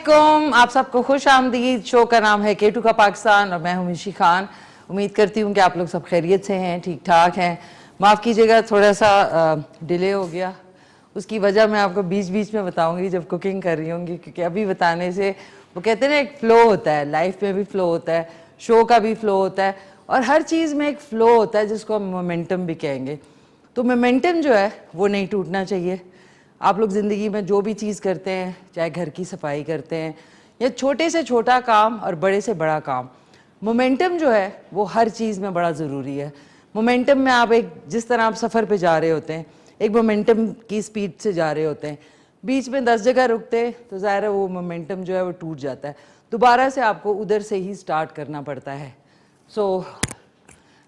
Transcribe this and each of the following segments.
अस्सलामुअलैकुम, आप सबको खुश आमदीद। शो का नाम है K2 का पाकिस्तान और मैं हूं मिशी खान। उम्मीद करती हूं कि आप लोग सब खैरियत से हैं, ठीक ठाक हैं। माफ़ कीजिएगा थोड़ा सा डिले हो गया, उसकी वजह मैं आपको बीच बीच में बताऊंगी जब कुकिंग कर रही होंगी, क्योंकि अभी बताने से वो कहते हैं ना एक फ़्लो होता है, लाइफ में भी फ़्लो होता है, शो का भी फ़्लो होता है और हर चीज़ में एक फ़्लो होता है जिसको हम मोमेंटम भी कहेंगे। तो मोमेंटम जो है वो नहीं टूटना चाहिए। आप लोग ज़िंदगी में जो भी चीज़ करते हैं, चाहे घर की सफाई करते हैं या छोटे से छोटा काम और बड़े से बड़ा काम, मोमेंटम जो है वो हर चीज़ में बड़ा ज़रूरी है। मोमेंटम में आप एक जिस तरह आप सफ़र पे जा रहे होते हैं, एक मोमेंटम की स्पीड से जा रहे होते हैं, बीच में 10 जगह रुकते तो ज़ाहिर है वो मोमेंटम जो है वो टूट जाता है, दोबारा से आपको उधर से ही स्टार्ट करना पड़ता है। सो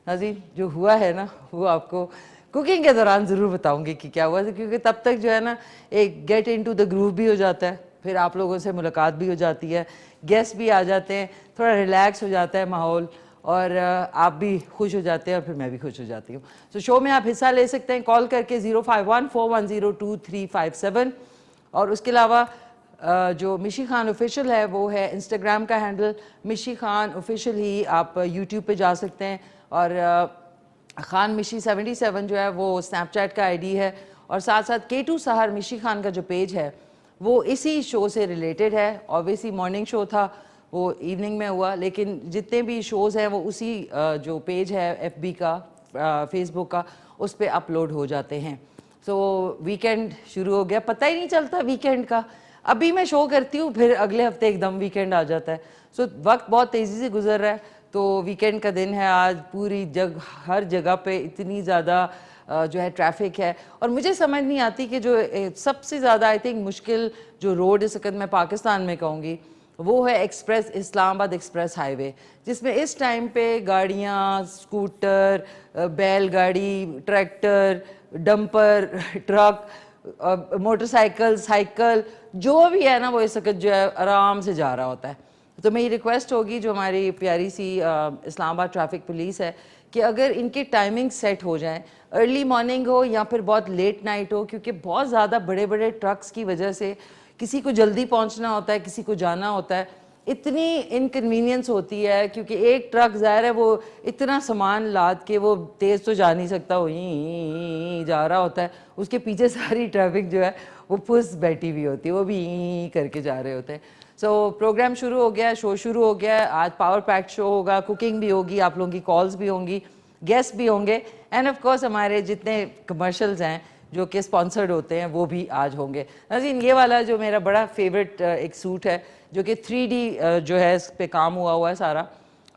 नाज़रीन, जो हुआ है ना वो आपको कुकिंग के दौरान ज़रूर बताऊंगी कि क्या हुआ, क्योंकि तब तक जो है ना एक गेट इनटू द ग्रूव भी हो जाता है, फिर आप लोगों से मुलाकात भी हो जाती है, गेस्ट भी आ जाते हैं, थोड़ा रिलैक्स हो जाता है माहौल और आप भी खुश हो जाते हैं और फिर मैं भी खुश हो जाती हूँ। तो शो में आप हिस्सा ले सकते हैं कॉल करके 05141022357 और उसके अलावा जो मिशी खान ऑफिशियल है वो है इंस्टाग्राम का हैंडल मिशी खान ऑफिशियल ही, आप यूट्यूब पे जा सकते हैं और खान मिशी 77 जो है वो स्नैपचैट का आईडी है और साथ साथ K2 सहर मिशी खान का जो पेज है वो इसी शो से रिलेटेड है। ऑब्वियसली मॉर्निंग शो था वो इवनिंग में हुआ, लेकिन जितने भी शोज़ हैं वो उसी जो पेज है FB का, फेसबुक का, उस पर अपलोड हो जाते हैं। सो वीकेंड शुरू हो गया, पता ही नहीं चलता वीकेंड का। अभी मैं शो करती हूँ फिर अगले हफ्ते एकदम वीकेंड आ जाता है। सो वक्त बहुत तेज़ी से गुजर रहा है। तो वीकेंड का दिन है आज, पूरी हर जगह पे इतनी ज़्यादा जो है ट्रैफिक है और मुझे समझ नहीं आती कि जो सबसे ज़्यादा आई थिंक मुश्किल जो रोड इस वक्त मैं पाकिस्तान में कहूँगी वो है एक्सप्रेस इस्लामाबाद एक्सप्रेस हाईवे, जिसमें इस टाइम पे गाड़ियाँ, स्कूटर, बैलगाड़ी, tractor, dumper, truck, motorcycle, cycle, जो भी है ना वो इस वक्त जो है आराम से जा रहा होता है। तो मेरी रिक्वेस्ट होगी जो हमारी प्यारी सी इस्लामाबाद ट्रैफिक पुलिस है कि अगर इनके टाइमिंग सेट हो जाएं, अर्ली मॉर्निंग हो या फिर बहुत लेट नाइट हो, क्योंकि बहुत ज़्यादा बड़े बड़े ट्रक्स की वजह से किसी को जल्दी पहुंचना होता है, किसी को जाना होता है, इतनी इनकन्वीनियंस होती है क्योंकि एक ट्रक ज़ाहिर है वो इतना सामान लाद के वो तेज़ तो जा नहीं सकता, वो ही जा रहा होता है, उसके पीछे सारी ट्रैफिक जो है वो फुस बैठी हुई होती है, वो भी करके जा रहे होते हैं। सो प्रोग्राम शुरू हो गया, शो शुरू हो गया। आज पावर पैक शो होगा, कुकिंग भी होगी, आप लोगों की कॉल्स भी होंगी, गेस्ट भी होंगे एंड ऑफ कोर्स हमारे जितने कमर्शियल्स हैं जो कि स्पॉन्सर्ड होते हैं वो भी आज होंगे। नाज़रीन, ये वाला जो मेरा बड़ा फेवरेट एक सूट है जो कि 3D जो है इस पे काम हुआ है सारा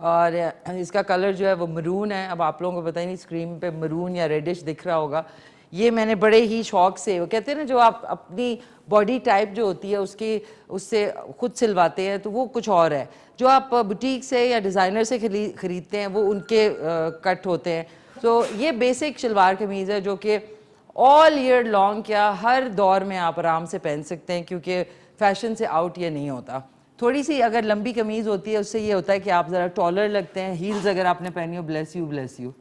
और इसका कलर जो है वो मरून है। अब आप लोगों को पता ही नहीं स्क्रीन पे मरून या रेडिश दिख रहा होगा। ये मैंने बड़े ही शौक से, वो कहते हैं ना जो आप अपनी बॉडी टाइप जो होती है उसकी उससे खुद सिलवाते हैं तो वो कुछ और है, जो आप बुटीक से या डिज़ाइनर से खरीदते हैं वो उनके कट होते हैं। तो ये बेसिक शलवार कमीज़ है जो कि ऑल ईयर लॉन्ग क्या हर दौर में आप आराम से पहन सकते हैं, क्योंकि फैशन से आउट ये नहीं होता। थोड़ी सी अगर लंबी कमीज़ होती है उससे ये होता है कि आप ज़रा टॉलर लगते हैं। हील्स अगर आपने पहनी हो, ब्लेस यू,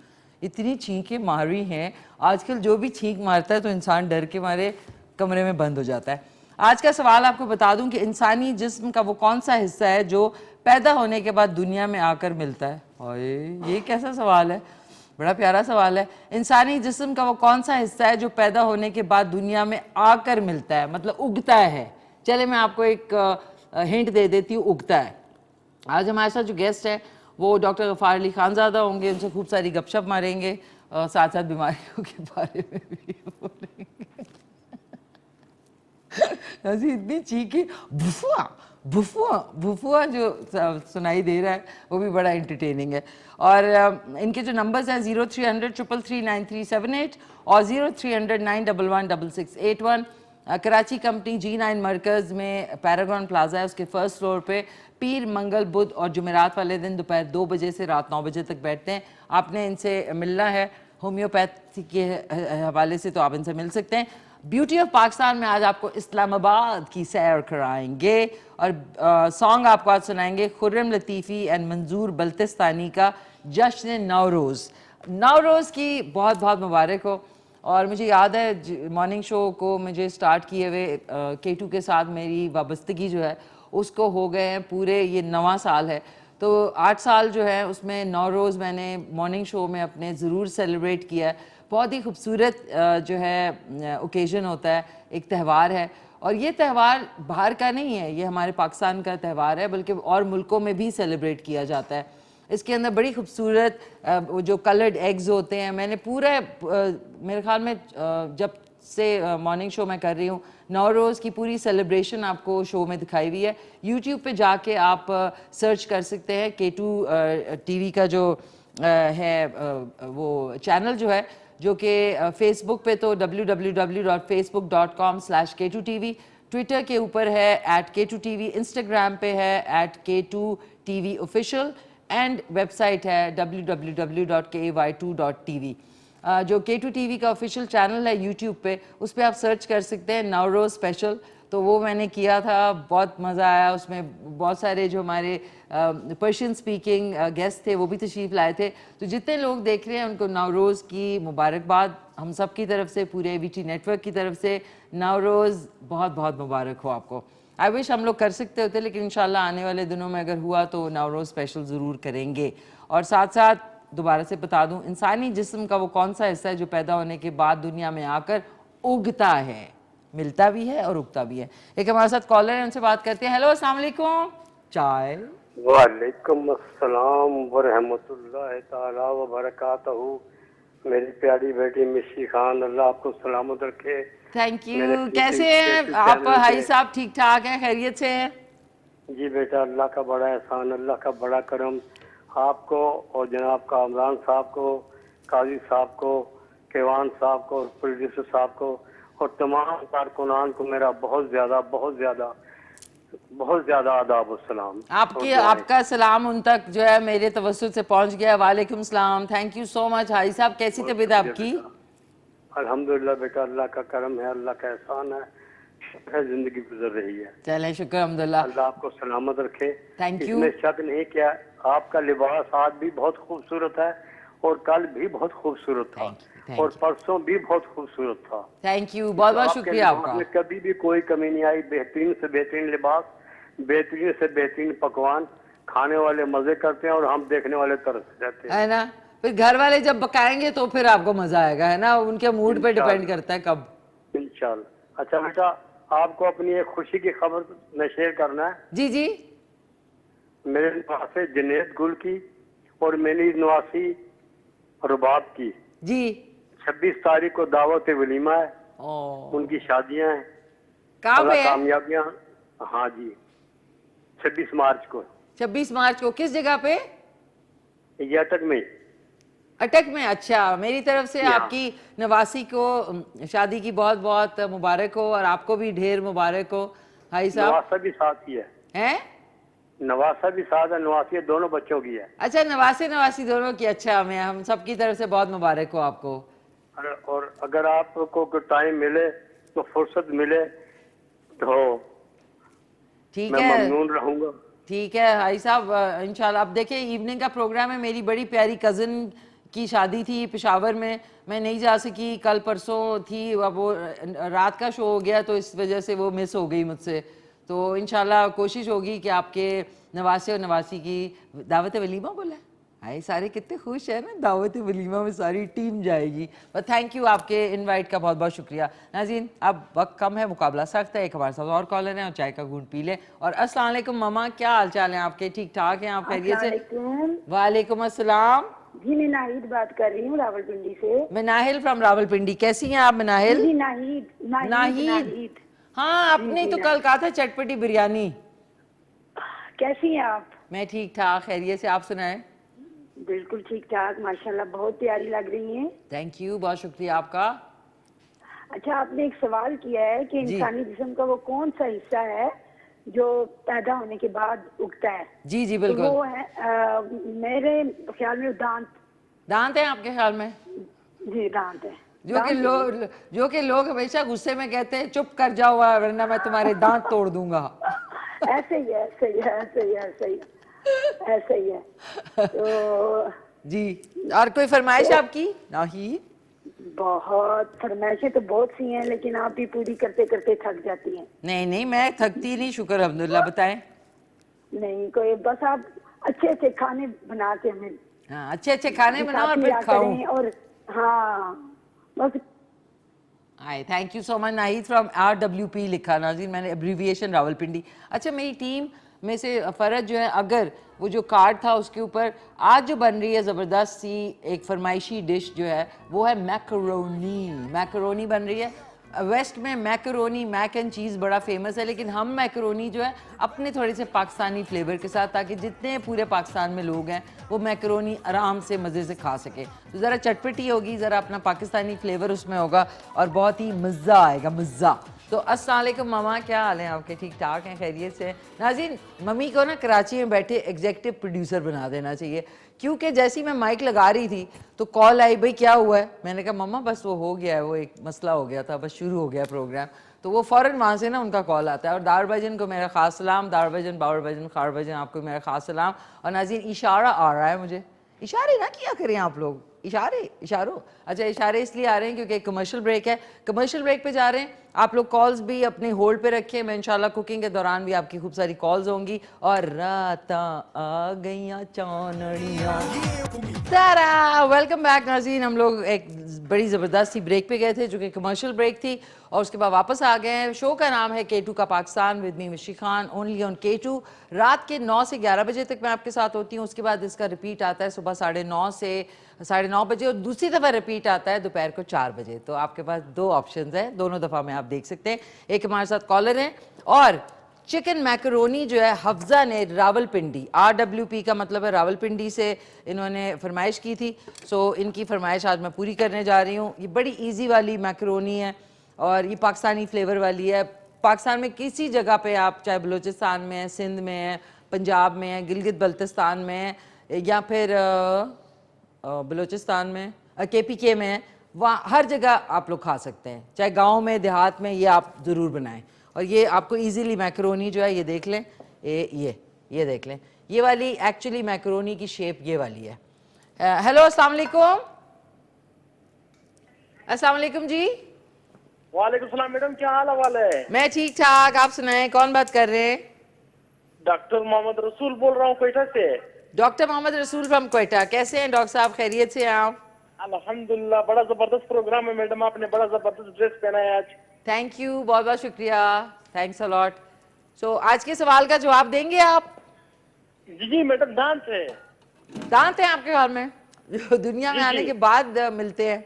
इतनी छींकें मार रही हैं आजकल, जो भी छींक मारता है तो इंसान डर के मारे कमरे में बंद हो जाता है। आज का सवाल आपको बता दूं कि इंसानी जिस्म का वो कौन सा हिस्सा है जो पैदा होने के बाद दुनिया में आकर मिलता है। ओए, ये कैसा सवाल है, बड़ा प्यारा सवाल है। इंसानी जिस्म का वो कौन सा हिस्सा है जो पैदा होने के बाद दुनिया में आकर मिलता है, मतलब उगता है। चले मैं आपको एक हिंट दे देती हूँ, उगता है। आज हमारे साथ जो गेस्ट है वो डॉक्टर गफ़ार अली खानज़ादा होंगे, उनसे खूब सारी गपशप मारेंगे, साथ साथ बीमारियों के बारे में भी बोलेंगे। ऐसी इतनी चीखें, भुफुआ भुफुआ भुफुआ जो सुनाई दे रहा है वो भी बड़ा एंटरटेनिंग है। और इनके जो नंबर्स हैं 0300 333 9378 और 0300 911 6681। कराची कंपनी G9 मरकज़ में पैरागॉन प्लाजा है, उसके फर्स्ट फ्लोर पे पीर, मंगल, बुध और जुमेरात वाले दिन दोपहर 2 बजे से रात 9 बजे तक बैठते हैं। आपने इनसे मिलना है होम्योपैथी के हवाले से तो आप इनसे मिल सकते हैं। ब्यूटी ऑफ पाकिस्तान में आज आपको इस्लामाबाद की सैर कराएंगे और सॉन्ग आपको आज सुनाएंगे खुर्रम लतीफ़ी एंड मंजूर बल्तिस्तानी का जश्न नौरोज़। नौरोज़ की बहुत बहुत मुबारक हो। और मुझे याद है मॉर्निंग शो को मुझे स्टार्ट किए हुए K2 के साथ मेरी वाबस्तगी जो है उसको हो गए हैं पूरे, ये 9वां साल है। तो 8 साल जो है उसमें 9 रोज़ मैंने मॉर्निंग शो में अपने ज़रूर सेलिब्रेट किया है। बहुत ही खूबसूरत जो है ओकेज़न होता है, एक त्यौहार है, और ये त्यौहार बाहर का नहीं है, ये हमारे पाकिस्तान का त्यौहार है, बल्कि और मुल्कों में भी सेलिब्रेट किया जाता है। इसके अंदर बड़ी खूबसूरत जो कलर्ड एग्स होते हैं, मैंने पूरा मेरे ख्याल में जब से मॉर्निंग शो मैं कर रही हूँ, 9 रोज़ की पूरी सेलिब्रेशन आपको शो में दिखाई हुई है। यूट्यूब पे जाके आप सर्च कर सकते हैं, K2 टीवी का जो है वो चैनल जो है, जो कि फेसबुक पे तो www.facebook.com/K2TV, ट्विटर के ऊपर है @K2TV, इंस्टाग्राम पे है @K2TVOfficial, एंड वेबसाइट है www.ky2.tv। जो K2 टीवी का ऑफिशियल चैनल है यूट्यूब पे, उस पर आप सर्च कर सकते हैं 9 रोज़ स्पेशल। तो वो मैंने किया था, बहुत मज़ा आया उसमें। बहुत सारे जो हमारे पर्शियन स्पीकिंग गेस्ट थे वो भी तशरीफ़ लाए थे। तो जितने लोग देख रहे हैं उनको 9 रोज़ की मुबारकबाद हम सब की तरफ से, पूरे ABT नेटवर्क की तरफ से। 9 रोज़ बहुत बहुत मुबारक हो आपको। आई विश हम लोग कर सकते होते, लेकिन इंशाल्लाह आने वाले दिनों में अगर हुआ तो 9 रोज़ स्पेशल ज़रूर करेंगे। और साथ साथ दोबारा से बता दूं, इंसानी जिस्म का वो कौन सा हिस्सा है जो पैदा होने के बाद दुनिया में आकर उगता है, मिलता भी है और उगता भी है। एक हमारे साथ कॉलर है, उनसे बात करते हैं। हेलो, अस्सलाम वालेकुम। चाय। वालेकुम अस्सलाम व रहमतुल्लाहि ताला व बरकातहू। मेरी प्यारी बेटी मिशी खान, अल्लाह आपको सलामत रखे। Thank you. कैसे हैं आप हाई साहब? ठीक ठाक हैं, खैरियत से हैं? जी बेटा, अल्लाह का बड़ा एहसान, अल्लाह का बड़ा करम आपको और जनाब कामरान साहब को, काजी साहब को, केवान साहब को, प्रोड्यूसर साहब को और तमाम कारकुनान को मेरा बहुत ज़्यादा आदाब और सलाम। आपकी आपका सलाम उन तक जो है मेरे तवज्जुह से पहुंच गया। वालेकुम सलाम। Thank you so much high साहब। कैसी तबीयत आपकी? अल्हम्दुलिल्लाह बेटा, अल्लाह का करम है, अल्लाह का एहसान है, जिंदगी गुजर रही है। चलें, शुक्र अल्हम्दुलिल्लाह। अल्लाह आपको सलामत रखे। Thank you. इसमें शक नहीं क्या आपका लिबास आज भी बहुत खूबसूरत है और कल भी बहुत खूबसूरत था और परसों भी बहुत खूबसूरत था। थैंक यू, बहुत बहुत शुक्रिया आपका। कभी भी कोई कमी नहीं आई। बेहतरीन से बेहतरीन लिबास, बेहतरीन से बेहतरीन पकवान, खाने वाले मजे करते हैं और हम देखने वाले तरस जाते हैं, है ना। फिर घर वाले जब पकाएंगे तो फिर आपको मजा आएगा, है ना। उनके मूड पे डिपेंड करता है कब। इंशाल्लाह। अच्छा बेटा, आपको अपनी एक खुशी की खबर में शेयर करना है। जी जी। मेरे नवासे जनेद गुल की और मेरी नवासी रुबाब की जी 26 तारीख को दावत वलीमा है। उनकी शादियां हैं। कहाँ पे है? कामयाबियां। हाँ जी, 26 मार्च को। 26 मार्च को किस जगह पे? ये अटक में। अटक में। अच्छा, मेरी तरफ से आपकी नवासी को शादी की बहुत बहुत मुबारक हो और आपको भी ढेर मुबारक हो भाई साहब। नवासा भी साथ ही है? नवासा भी साथ है, नवासी दोनों बच्चों की है। अच्छा, नवासी दोनों की। अच्छा, मैं हम सब की तरफ से बहुत मुबारक हो आपको। और अगर आपको टाइम मिले तो फुर्सत मिले तो ठीक मैं है, ममनून रहूंगा। ठीक है भाई साहब, इंशाल्लाह। अब देखिए, इवनिंग का प्रोग्राम है। मेरी बड़ी प्यारी कज़न की शादी थी पेशावर में, मैं नहीं जा सकी। कल परसों थी, अब वो रात का शो हो गया तो इस वजह से वो मिस हो गई मुझसे। तो इंशाल्लाह कोशिश होगी कि आपके नवासे और नवासी की दावत वलीमा बोला है। हाय, सारे कितने खुश है ना, दावत वलीमा में सारी टीम जाएगी। पर थैंक यू, आपके इनवाइट का बहुत बहुत शुक्रिया। नाज़रीन, अब वक्त कम है, मुकाबला सख्त है। एक हमारे साथ और कॉलर हैं और चाय का घूंट पी लें। और अस्सलाम वालेकुम मामा, क्या हाल चाल है आपके? ठीक ठाक हैं आप? खैरियत से? वालेकुम अस्सलाम जी। मैं नाहिद बात कर रही हूँ रावलपिंडी से। मिनाहिल फ्रॉम रावलपिंडी। कैसी हैं आप मिनाहिल? जी, नाहिद। हाँ, आपने तो कल कहा था चटपटी बिरयानी। कैसी हैं आप? मैं ठीक ठाक, खैरियत से। आप सुनाएं? बिल्कुल ठीक ठाक, माशाल्लाह, बहुत प्यारी लग रही हैं। थैंक यू, बहुत शुक्रिया आपका। अच्छा, आपने एक सवाल किया है कि इंसानी जिस्म का वो कौन सा हिस्सा है जो पैदा होने के बाद उगता है। जी जी बिल्कुल। तो वो है मेरे ख्याल में दांत है आपके ख्याल में? जी, दांत है। जो कि लोग हमेशा गुस्से में कहते हैं चुप कर जाओ वरना मैं तुम्हारे दांत तोड़ दूंगा। ऐसे ही है। तो जी, और कोई फरमाइश आपकी? नहीं बहुत फरमाइशें तो बहुत सी हैं, लेकिन आप भी पूरी करते करते थक जाती हैं। नहीं नहीं, मैं थकती नहीं, शुक्र अल्हम्दुलिल्लाह। बताएं। नहीं कोई, बस आप अच्छे अच्छे खाने बना के हमें हाँ, अच्छे अच्छे खाने बनाओ और दिखाती फिर रहा खाऊं। करें। और हाँ बस। Hi, thank you so much. Nahid from RWP लिखा नाज़रीन, मैंने एब्रीविएशन रावलपिंडी। अच्छा, मेरी टीम में से फ़रज जो है, अगर वो जो कार्ड था उसके ऊपर आज जो बन रही है ज़बरदस्त सी एक फरमाइशी डिश जो है वो है मैकरोनी। मैकरोनी बन रही है। वेस्ट में मैकरोनी, मैक एंड चीज़ बड़ा फेमस है, लेकिन हम मैकरोनी जो है अपने थोड़े से पाकिस्तानी फ्लेवर के साथ, ताकि जितने पूरे पाकिस्तान में लोग हैं वो मैकरोनी आराम से मज़े से खा सके। तो ज़रा चटपटी होगी, ज़रा अपना पाकिस्तानी फ्लेवर उसमें होगा और बहुत ही मज़ा आएगा, मज़ा। तो अस्सलाम वालेकुम मामा, क्या हाल है आपके? ठीक ठाक हैं, खैरियत से? नाज़रीन, मम्मी को ना कराची में बैठे एग्जेक्टिव प्रोड्यूसर बना देना चाहिए, क्योंकि जैसी मैं माइक लगा रही थी तो कॉल आई, भाई क्या हुआ है? मैंने कहा मम्मा बस वो हो गया है, वो एक मसला हो गया था, बस शुरू हो गया प्रोग्राम। तो वो फ़ौरन वहाँ से ना उनका कॉल आता है। और दार भाईजान को मेरा ख़ास सलाम, दार भाईजान, बावर भाईजान, खार भाईजान, आपको मेरा ख़ास सलाम। और नाज़रीन, इशारा आ रहा है मुझे, इशारे ना किया करें आप लोग, इशारे इशारों। अच्छा, इशारे इसलिए आ रहे हैं क्योंकि कमर्शियल ब्रेक है, कमर्शियल ब्रेक पे जा रहे हैं। आप लोग कॉल्स भी अपने होल्ड पे रखें, मैं इंशाल्लाह कुकिंग के दौरान भी आपकी खूब सारी कॉल्स होंगी। और रात आ गईयां चानड़ियां। तारा, वेलकम बैक नाज़रीन। हम लोग एक बड़ी ज़बरदस्त सी ब्रेक पे गए थे जो कि कमर्शियल ब्रेक थी, और उसके बाद वापस आ गए हैं। शो का नाम है K2 का पाकिस्तान विद मी मिशी खान, ओनली ऑन K2। रात के 9 से 11 बजे तक मैं आपके साथ होती हूँ। उसके बाद इसका रिपीट आता है सुबह 9:30 से 9:30 बजे, और दूसरी दफ़ा रिपीट आता है दोपहर को 4 बजे। तो आपके पास दो ऑप्शंस हैं, दोनों दफ़ा में आप देख सकते हैं। एक हमारे साथ कॉलर हैं, और चिकन मैकरोनी जो है हफ्जा ने रावलपिंडी, RWP का मतलब है रावलपिंडी से इन्होंने फरमाइश की थी। सो इनकी फरमाइश आज मैं पूरी करने जा रही हूँ। ये बड़ी इजी वाली मैकरोनी है और ये पाकिस्तानी फ्लेवर वाली है। पाकिस्तान में किसी जगह पे आप, चाहे बलूचिस्तान में है, सिंध में है, पंजाब में है, गिलगित बल्तिस्तान में है, या फिर बलूचिस्तान में KPK में है, वहाँ हर जगह आप लोग खा सकते हैं, चाहे गाँव में, देहात में, ये आप ज़रूर बनाएं। और ये आपको इजीली मैकरोनी जो है, ये देख लें, ये देख लें, ये वाली एक्चुअली मैकरोनी की शेप ये वाली है। हेलो, अस्सलाम वालेकुम। अस्सलाम वालेकुम जी। वालेकुम सलाम मैडम, क्या हाल हवाल है? मैं ठीक ठाक, आप सुनाएं, कौन बात कर रहे हैं? डॉक्टर मोहम्मद रसूल बोल रहा हूँ कोयटा से। डॉक्टर मोहम्मद रसूल फ्रॉम कोयटा। कैसे हैं डॉक्टर साहब, खैरियत से हैं आप? अल्हम्दुलिल्लाह, बड़ा जबरदस्त प्रोग्राम है मैडम, आपने बड़ा जबरदस्त ड्रेस पहना है आज। थैंक यू, बहुत बहुत शुक्रिया, थैंक्स अ लॉट। सो आज के सवाल का जवाब देंगे आप? जी जी मैडम, दांत है। दांत हैं आपके घर में जो दुनिया में जी, आने जी। के बाद मिलते हैं?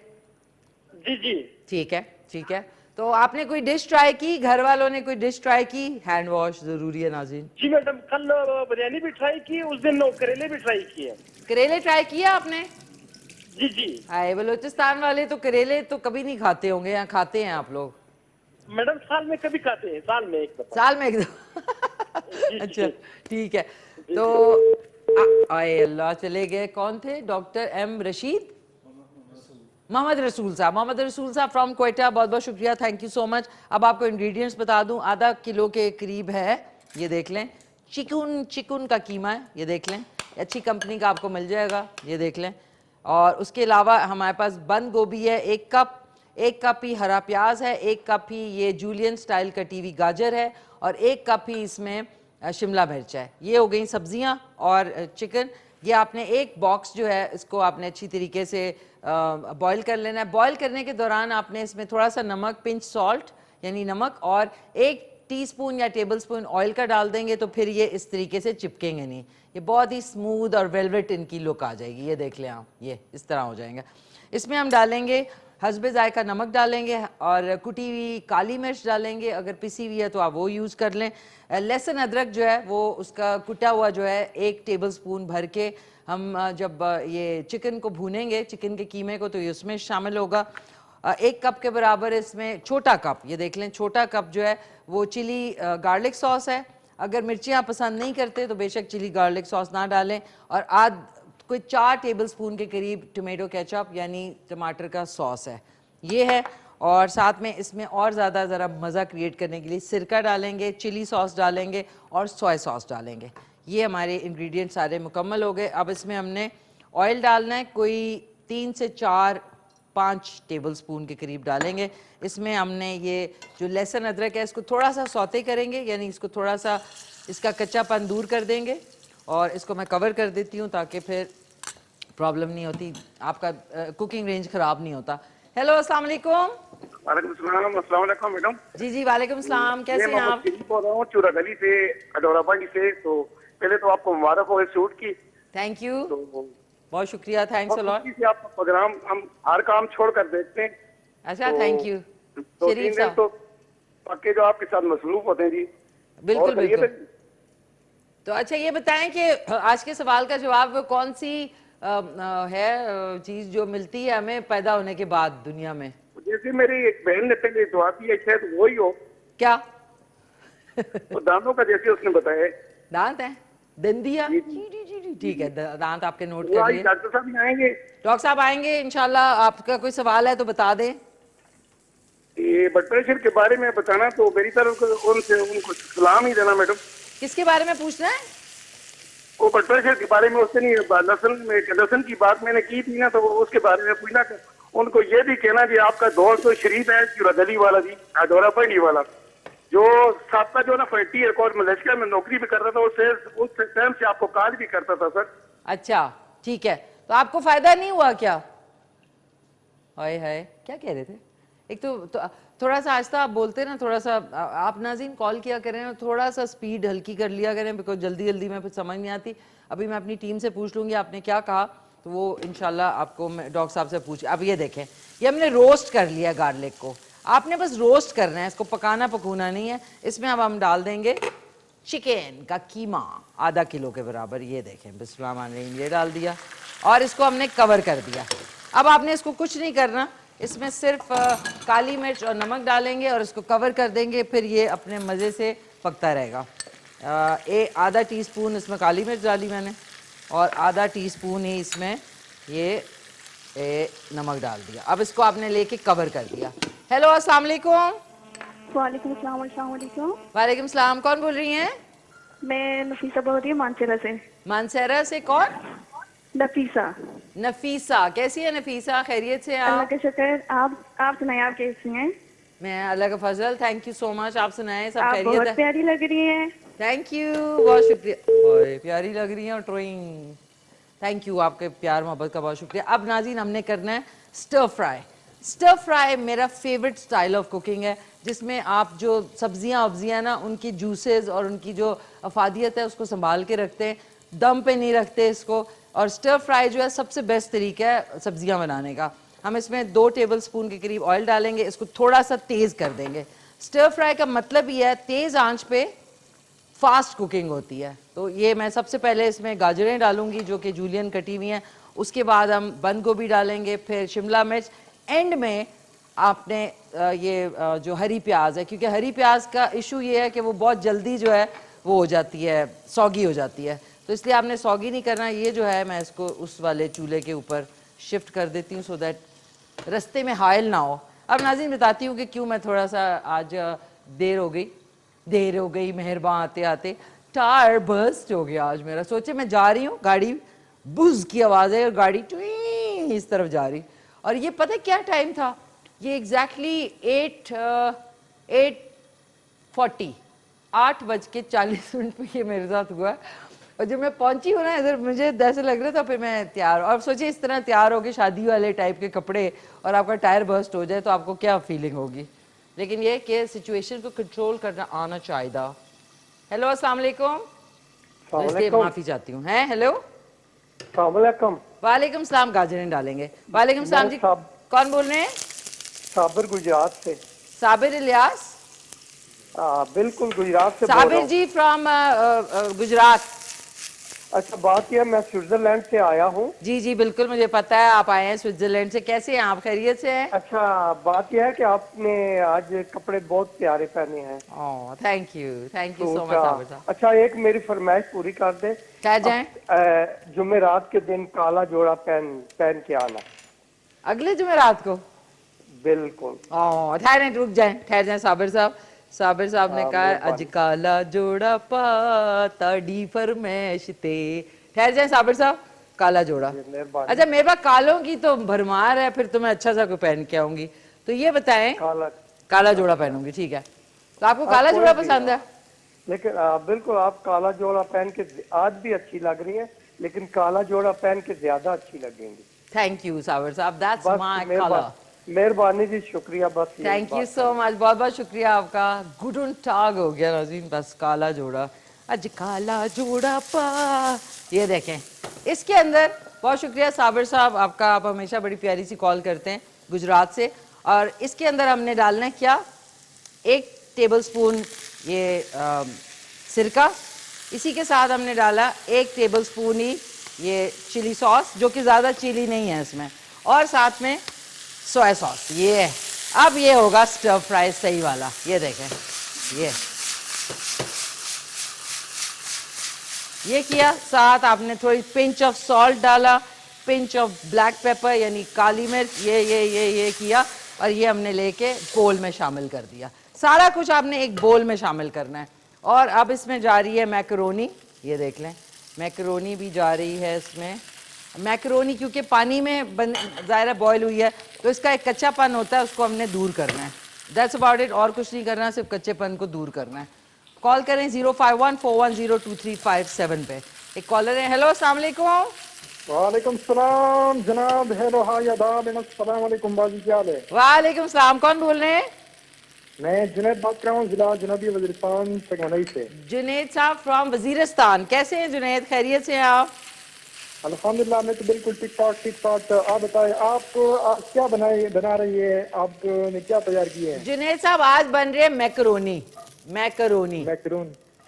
जी जी। ठीक है, ठीक है। तो आपने कोई डिश ट्राई की, घर वालों ने कोई डिश ट्राई की? हैंड वॉश जरूरी है नाज़रीन। जी मैडम, कल बिरयानी भी ट्राई की, उस दिन करेले भी ट्राई किए। करेले ट्राई किया आपने? जी जी। आए, बलूचिस्तान वाले तो करेले तो कभी नहीं खाते होंगे, या खाते हैं आप लोग? मैडम साल में कभी खाते हैं, साल में एक दफा। साल में एक जी, अच्छा, जी। ठीक है। तो आए अल्लाह, चले गए, कौन थे? डॉक्टर M रशीद, मोहम्मद रसूल साहब, मोहम्मद रसूल साहब फ्रॉम कोयटा, बहुत बहुत शुक्रिया, थैंक यू सो मच। अब आपको इंग्रेडिएंट्स बता दूं, आधा किलो के करीब है, ये देख लें। चिकन का कीमा है, ये देख लें, अच्छी कंपनी का आपको मिल जाएगा, ये देख लें। और उसके अलावा हमारे पास बंद गोभी है 1 कप, 1 कप ही हरा प्याज है, 1 कप ही ये जूलियन स्टाइल कटी हुई गाजर है, और 1 कप ही इसमें शिमला मिर्च है। ये हो गई सब्जियां और चिकन। ये आपने एक बॉक्स जो है इसको आपने अच्छी तरीके से बॉईल कर लेना है। बॉईल करने के दौरान आपने इसमें थोड़ा सा नमक, पिंच सॉल्ट यानी नमक, और 1 टीस्पून या टेबलस्पून ऑयल का डाल देंगे, तो फिर ये इस तरीके से चिपकेंगे नहीं, ये बहुत ही स्मूथ और वेलवेट इनकी लुक आ जाएगी। ये देख लें आप, ये इस तरह हो जाएंगे। इसमें हम डालेंगे हस्बे जायका नमक डालेंगे, और कुटी हुई काली मिर्च डालेंगे, अगर पिसी हुई है तो आप वो यूज़ कर लें। लहसुन अदरक जो है वो उसका कुटा हुआ जो है 1 टेबलस्पून भर के हम जब ये चिकन को भूनेंगे, चिकन के कीमे को, तो ये उसमें शामिल होगा। 1 कप के बराबर इसमें छोटा कप, ये देख लें, छोटा कप जो है वो चिली गार्लिक सॉस है। अगर मिर्चियाँ पसंद नहीं करते तो बेशक चिली गार्लिक सॉस ना डालें। और कोई 4 टेबलस्पून के करीब टोमेटो केचप यानी टमाटर का सॉस है, ये है। और साथ में इसमें और ज़्यादा ज़रा मज़ा क्रिएट करने के लिए सिरका डालेंगे, चिली सॉस डालेंगे और सोया सॉस डालेंगे। ये हमारे इंग्रेडिएंट सारे मुकम्मल हो गए। अब इसमें हमने ऑयल डालना है, कोई 3 से 4 5 टेबलस्पून के करीब डालेंगे। इसमें हमने ये जो लहसुन अदरक है इसको थोड़ा सा सौते करेंगे, यानी इसको थोड़ा सा इसका कच्चापन दूर कर देंगे और इसको मैं कवर कर देती हूँ ताकि फिर प्रॉब्लम नहीं होती, आपका कुकिंग रेंज ख़राब नहीं होता। हेलो, अस्सलाम वालेकुम। अस्सलाम वालेकुम मैडम। जी वालेकुम सलाम, कैसे हैं आप? बोल रहा हूँ चूरा गली से, अडोराबाड़ी से। तो पहले तो आपको मुबारक हो इस शूट की। थैंक यू, तो बहुत शुक्रिया, थैंक्स अ लॉट। आपका प्रोग्राम हम हर काम छोड़ कर देखते हैं। अच्छा, थैंक यू। 2-3 दिन तो पक्के जो आपके साथ मसरूफ होते हैं जी। बिल्कुल बिल्कुल। तो अच्छा ये बताएं कि आज के सवाल का जवाब कौन सी है चीज जो मिलती है हमें पैदा होने के बाद दुनिया में? जैसे मेरी एक बहन ने पहले दुआ की है, शायद वही हो क्या? तो दांतों का जैसे उसने बताया। दांत है, दंदिया। ठीक है, दांत आपके नोट कर लिए। डॉक्टर साहब भी आएंगे? डॉक्टर साहब आएंगे इंशाल्लाह। आपका कोई सवाल है तो बता दें। ये ब्लड प्रेशर के बारे में बताना, तो मेरी तरफ उनसे उनको सलाम ही देना मैडम। किसके बारे में पूछना है? वो ब्लड प्रेशर के बारे में उससे नहीं, लहसुन की बात मैंने की थी ना, तो उसके बारे में पूछना। उनको ये भी कहना जी आपका दौर तो शरीफ है चुरागली वाला जी, अडोराबाड़ी वाला, जो साहब का जो ना 40 रिकॉर्ड मलेशिया में नौकरी भी कर रहा था, उस टाइम से आपको कॉल भी करता था सर। अच्छा ठीक है, तो आपको फायदा नहीं हुआ क्या? हाय हाय, क्या कह रहे थे? एक तो थोड़ा सा आहिस्ता आप बोलते ना, थोड़ा सा आप नाज़रीन कॉल किया करें, थोड़ा सा स्पीड हल्की कर लिया करें, बिकॉज जल्दी जल्दी में कुछ समझ नहीं आती। अभी मैं अपनी टीम से पूछ लूँगी आपने क्या कहा, तो वो इंशाल्लाह आपको मैं डॉक्टर साहब से पूछ। अब ये देखें, ये हमने रोस्ट कर लिया गार्लिक को, आपने बस रोस्ट करना है, इसको पकाना पकूना नहीं है। इसमें अब हम डाल देंगे चिकन का कीमा आधा किलो के बराबर। ये देखें, बिस्मिल्लाह, ये डाल दिया और इसको हमने कवर कर दिया। अब आपने इसको कुछ नहीं करना, इसमें सिर्फ काली मिर्च और नमक डालेंगे और इसको कवर कर देंगे, फिर ये अपने मज़े से पकता रहेगा। आधा टीस्पून इसमें काली मिर्च डाली मैंने और आधा टीस्पून ही इसमें ये नमक डाल दिया। अब इसको आपने लेके कवर कर दिया। हेलो, अस्सलाम वालेकुम। वालेकुम अस्सलाम। वालेकुम। वालेकुम सलाम, कौन बोल रही हैं? मैं नफीसा बोल रही हूँ मानसेरा से। मानसेरा से कौन? नफीसा। नफीसा, कैसी है नफीसा? खैरियत से? अल्लाह का शुक्र। आप सुनाए, आप कैसी हैं? मैं अल्लाह का फजल, थैंक यू सो मच। आप सुनाएं, सब आप खैरियत बहुत है? प्यारी लग रही हैं। थैंक यू, बहुत शुक्रिया। ओए, प्यारी लग रही है और ट्रोइंग। थैंक यू, आपके प्यार मोहब्बत का बहुत शुक्रिया। अब नाज़रीन हमने करना है स्टर फ्राई। स्टर फ्राई मेरा फेवरेट स्टाइल ऑफ कुकिंग है, जिसमें आप जो सब्जियां वब्जियां ना, उनकी जूसेस और उनकी जो अफादियत है उसको संभाल के रखते हैं, दम पे नहीं रखते इसको। और स्टर फ्राई जो है सबसे बेस्ट तरीका है सब्जियां बनाने का। हम इसमें 2 टेबलस्पून के करीब ऑयल डालेंगे, इसको थोड़ा सा तेज़ कर देंगे। स्टर फ्राई का मतलब ये है तेज़ आंच पे फास्ट कुकिंग होती है। तो ये मैं सबसे पहले इसमें गाजरें डालूंगी जो कि जूलियन कटी हुई हैं, उसके बाद हम बंद गोभी डालेंगे, फिर शिमला मिर्च, एंड में आपने ये जो हरी प्याज है, क्योंकि हरी प्याज का इशू ये है कि वो बहुत जल्दी जो है वो हो जाती है, सौगी हो जाती है, तो इसलिए आपने सौगी नहीं करना। ये जो है मैं इसको उस वाले चूल्हे के ऊपर शिफ्ट कर देती हूँ सो दैट रास्ते में हायल ना हो। अब नाज़रीन बताती हूँ कि क्यों मैं थोड़ा सा आज देर हो गई मेहरबान आते आते। टायर बर्स्ट हो गया आज मेरा। सोचे मैं जा रही हूँ, गाड़ी बुज़ की आवाज़ है और गाड़ी ट्वी इस तरफ जा रही, और ये पता क्या टाइम था, ये एग्जैक्टली 8:40 पे ये मेरे साथ हुआ है। और जब मैं पहुंची हूँ ना इधर, मुझे ऐसे लग रहा था, फिर मैं तैयार, और सोचिए इस तरह तैयार हो गए शादी वाले टाइप के कपड़े और आपका टायर बर्स्ट हो जाए तो आपको क्या फीलिंग होगी। लेकिन ये कि सिचुएशन को कंट्रोल करना आना चाहिए। हेलो, अस्सलाम वालेकुम। माफ़ी चाहती हूँ। हैं, हेलो, वालेकुम सलाम। गाजरें डालेंगे। वालेकुम सलाम जी, कौन बोल रहे हैं? साबिर, गुजरात से। साबिर इलियास? बिल्कुल गुजरात से। साबिर जी फ्रॉम गुजरात। अच्छा, बात यह, मैं स्विट्जरलैंड से आया हूँ। जी जी बिल्कुल, मुझे पता है आप आए हैं स्विट्जरलैंड से। कैसे हैं आप? खैरियत से हैं? अच्छा, बात यह है कि आपने आज कपड़े बहुत प्यारे पहने हैं। Oh, thank you so much Sabir साहब। अच्छा, एक मेरी फरमाइश पूरी कर दे। क्या जाए? जुमेरात के दिन काला जोड़ा पहन के आना। अगले जुमेरात को? बिल्कुल। ओह, रुक जाए, ठहर जाए साबिर साहब। साबिर साहब ने कहा अज काला जोड़ा पाता डी फरमैश ते। ठहर जाए साबिर साहब, काला जोड़ा। मेहरबानी। अच्छा मेरे पास कालों की तो भरमार है, फिर तो मैं अच्छा सा कोई पहन के आऊंगी। तो ये बताएं, काला काला जोड़ा पहनूंगी, ठीक है। तो आपको आप काला कोई जोड़ा भी पसंद है? लेकिन बिल्कुल आप काला जोड़ा पहन के आज भी अच्छी लग रही है, लेकिन काला जोड़ा पहन के ज्यादा अच्छी लगेंगी। थैंक यू सावर साहब, दैट्स बस माय कलर। मेहरबानी जी, शुक्रिया। बस यही थैंक यू बात सो मच, बहुत बहुत शुक्रिया आपका। गुडन टाग हो गया नाज़रीन, बस काला जोड़ा, आज काला जोड़ा पा। ये देखें इसके अंदर, बहुत शुक्रिया साबिर साहब आपका, आप हमेशा बड़ी प्यारी सी कॉल करते हैं गुजरात से। और इसके अंदर हमने डालना है क्या, 1 टेबलस्पून ये सिरका, इसी के साथ हमने डाला 1 टेबलस्पून ही ये चिली सॉस, जो कि ज़्यादा चिली नहीं है इसमें, और साथ में सोया सॉस। ये है, अब ये होगा स्टर फ्राई सही वाला। ये देखें, ये किया, साथ आपने थोड़ी पिंच ऑफ सॉल्ट डाला, पिंच ऑफ ब्लैक पेपर यानी काली मिर्च, ये किया, और ये हमने लेके बोल में शामिल कर दिया। सारा कुछ आपने एक बोल में शामिल करना है। और अब इसमें जा रही है मैकरोनी, ये देख लें, मैकरोनी भी जा रही है इसमें। मैकरोनी क्योंकि पानी में ज़ाहिर बॉयल हुई है, तो इसका एक कच्चापन होता है, उसको हमने दूर करना है। दैट्स अबाउट इट, और कुछ नहीं करना, सिर्फ कच्चेपन को दूर करना है। कॉल करें 05141023557 पे। एक कॉलर है, हेलो अस्सलाम वालेकुम। वालेकुम सलाम जनाब, हेलो हाय आदाब, अस्सलाम वालेकुम बाजी, क्या हाल है? वालेकुम सलाम, कौन बोल रहे हैं? मैं जुनैद बात कर रहा हूँ, जिला जनूबी वजीरिस्तान चकमनई से। जुनैद साहब फ्रॉम वजीरिस्तान, कैसे हैं जुनैद, खैरियत से हैं आप? अल्हम्दुलिल्लाह, मैं तो बिल्कुल ठीक ठाक। आप बताएं, आप क्या बना रही है, आपने क्या तैयार किए हैं? जुनैद साहब आज बन रहे हैं मैकरोनी। मैकरून।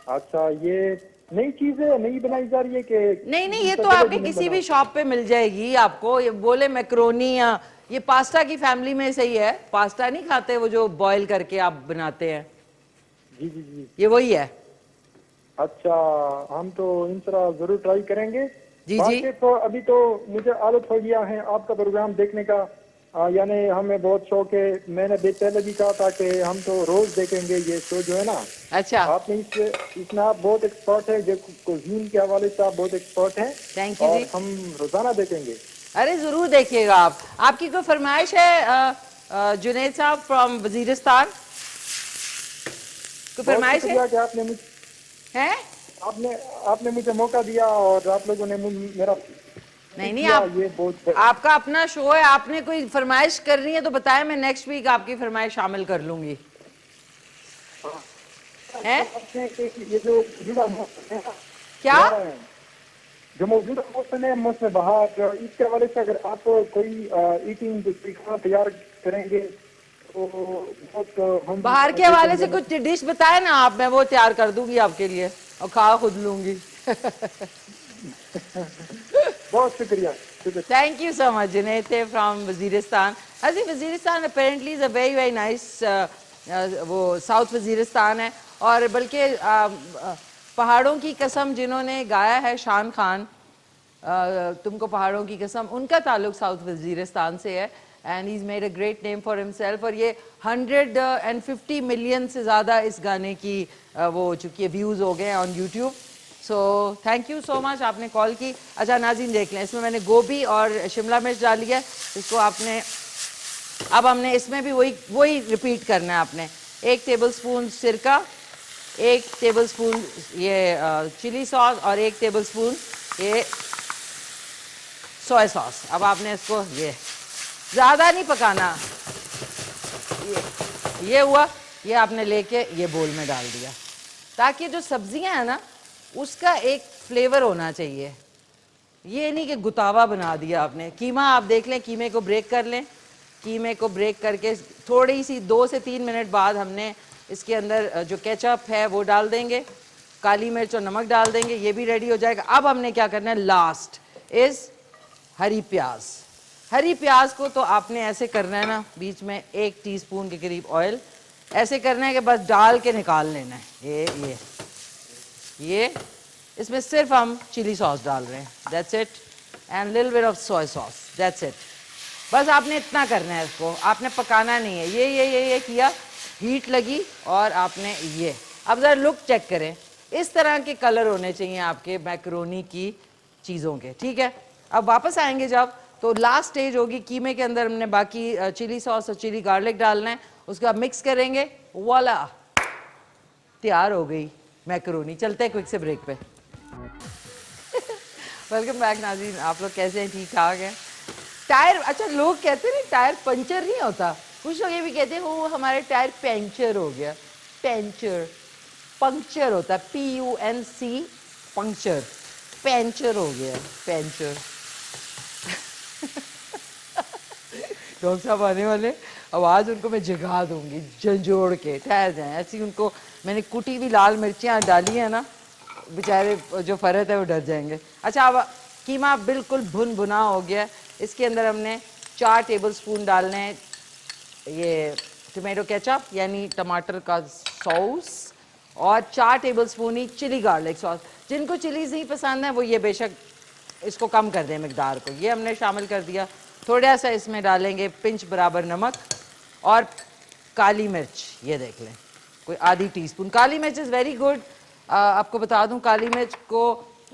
अच्छा, ये नई चीज है, नई बनाई जा रही है कि? नहीं, ये तो आपके किसी भी शॉप पे मिल जाएगी आपको। ये बोले मैकरोनी, या ये पास्ता की फैमिली में से ही है। पास्ता नहीं खाते वो जो बॉईल करके आप बनाते हैं? जी, ये वही है। अच्छा, हम तो इंशाल्लाह जरूर ट्राई करेंगे। जी। तो अभी तो मुझे आदत हो गया है आपका प्रोग्राम देखने का, यानी हमें बहुत शौक है। मैंने पहले भी कहा था कि हम तो रोज देखेंगे ये शो जो है ना। अच्छा, आपने इसमें आप बहुत एक्सपर्ट है, जो कुजीन के हवाले से आप बहुत एक्सपर्ट हैं। थैंक यू और जी। हम रोजाना देखेंगे। अरे जरूर देखिएगा आप। आपकी कोई फरमाइश है जुनैद साहब फ्रॉम वजीरिस्तान? कोई फरमाइश है? कि आपने आपने मुझे मौका दिया और आप लोगों ने मेरा नहीं, आप ये बहुत आपका अपना शो है, आपने कोई फरमाइश करनी है तो बताएं, मैं नेक्स्ट वीक आपकी फरमाइश शामिल कर लूंगी। है ये जो क्या? जो मौजूदा मौसम है, मौसम बहार, इसके हवाले से अगर आप कोई ईटिंग खाना तैयार करेंगे तो बहुत हम बाहर के हवाले से कुछ डिश बताए ना आप, मैं वो तैयार कर दूंगी आपके लिए और खा खुद लूंगी। बहुत शुक्रिया। Thank you so much Junaid from Waziristan. अजी Waziristan apparently is a very very nice, वो साउथ वजीरिस्तान है। और बल्कि पहाड़ों की कसम जिन्होंने गाया है, शान खान, तुमको पहाड़ों की कसम, उनका ताल्लुक साउथ वजीरिस्तान से है। And he is made a great name for himself. और ये 150 मिलियन से ज़्यादा इस गाने की वो चूँकि व्यूज़ हो गए हैं on YouTube. So thank you so much, आपने कॉल की। अच्छा नाज़रीन देख लें, इसमें मैंने गोभी और शिमला मिर्च डाली है, इसको आपने, अब हमने इसमें भी वही रिपीट करना है आपने। 1 टेबलस्पून सिरका, 1 टेबलस्पून ये चिली सॉस और 1 टेबलस्पून ये सोया सॉस। अब आपने इसको ये ज़्यादा नहीं पकाना, ये हुआ, ये आपने लेके ये बोल में डाल दिया, ताकि जो सब्जियां हैं ना उसका एक फ्लेवर होना चाहिए। ये नहीं कि गुतावा बना दिया आपने। कीमा आप देख लें, कीमे को ब्रेक कर लें, कीमे को ब्रेक करके थोड़ी सी 2 से 3 मिनट बाद हमने इसके अंदर जो केचप है वो डाल देंगे, काली मिर्च और नमक डाल देंगे, ये भी रेडी हो जाएगा। अब हमने क्या करना है, लास्ट इज़ हरी प्याज। हरी प्याज को तो आपने ऐसे करना है ना, बीच में 1 टीस्पून के करीब ऑयल ऐसे करना है कि बस डाल के निकाल लेना है। ये इसमें सिर्फ हम चिली सॉस डाल रहे हैं, that's it, and little bit of soya sauce, that's it. बस आपने इतना करना है, इसको आपने पकाना नहीं है। ये किया, हीट लगी और आपने ये, अब ज़रा लुक चेक करें, इस तरह के कलर होने चाहिए आपके मैकरोनी की चीज़ों के, ठीक है। अब वापस आएंगे जब, तो लास्ट स्टेज होगी कीमे के अंदर हमने बाकी चिली सॉस और चिली गार्लिक डालना है, उसके बाद मिक्स करेंगे, वाला तैयार हो गई मैकरोनी। चलते हैं क्विक से ब्रेक पे। वेलकम बैक नाज़रीन, आप लोग कैसे हैं? ठीक ठाक हैं? टायर, अच्छा लोग कहते हैं टायर पंचर नहीं होता, कुछ लोग ये भी कहते हैं वो हमारे टायर पंचर हो गया। पंचर पंक्चर होता है, PUNC पंक्चर, पंचर हो गया पंचर। डॉक्टर साहब आने वाले, आवाज़ उनको मैं जगा दूंगी झंझोड़ के, ठहर जाएं। ऐसी उनको मैंने कुटी हुई लाल मिर्चियाँ डाली है ना, बेचारे जो फ़रत है वो डर जाएंगे। अच्छा अब कीमा बिल्कुल भुन भुना हो गया, इसके अंदर हमने 4 टेबलस्पून डालने हैं ये टमाटो केचप यानी टमाटर का सॉस, और 4 टेबलस्पून ही चिली गार्लिक सॉस। जिनको चिलीज नहीं पसंद है वो ये बेशक इसको कम कर दें मिकदार को, ये हमने शामिल कर दिया। थोड़ा सा इसमें डालेंगे पिंच बराबर नमक और काली मिर्च, ये देख लें कोई आधी टीस्पून काली मिर्च इज़ वेरी गुड। आपको बता दूं काली मिर्च को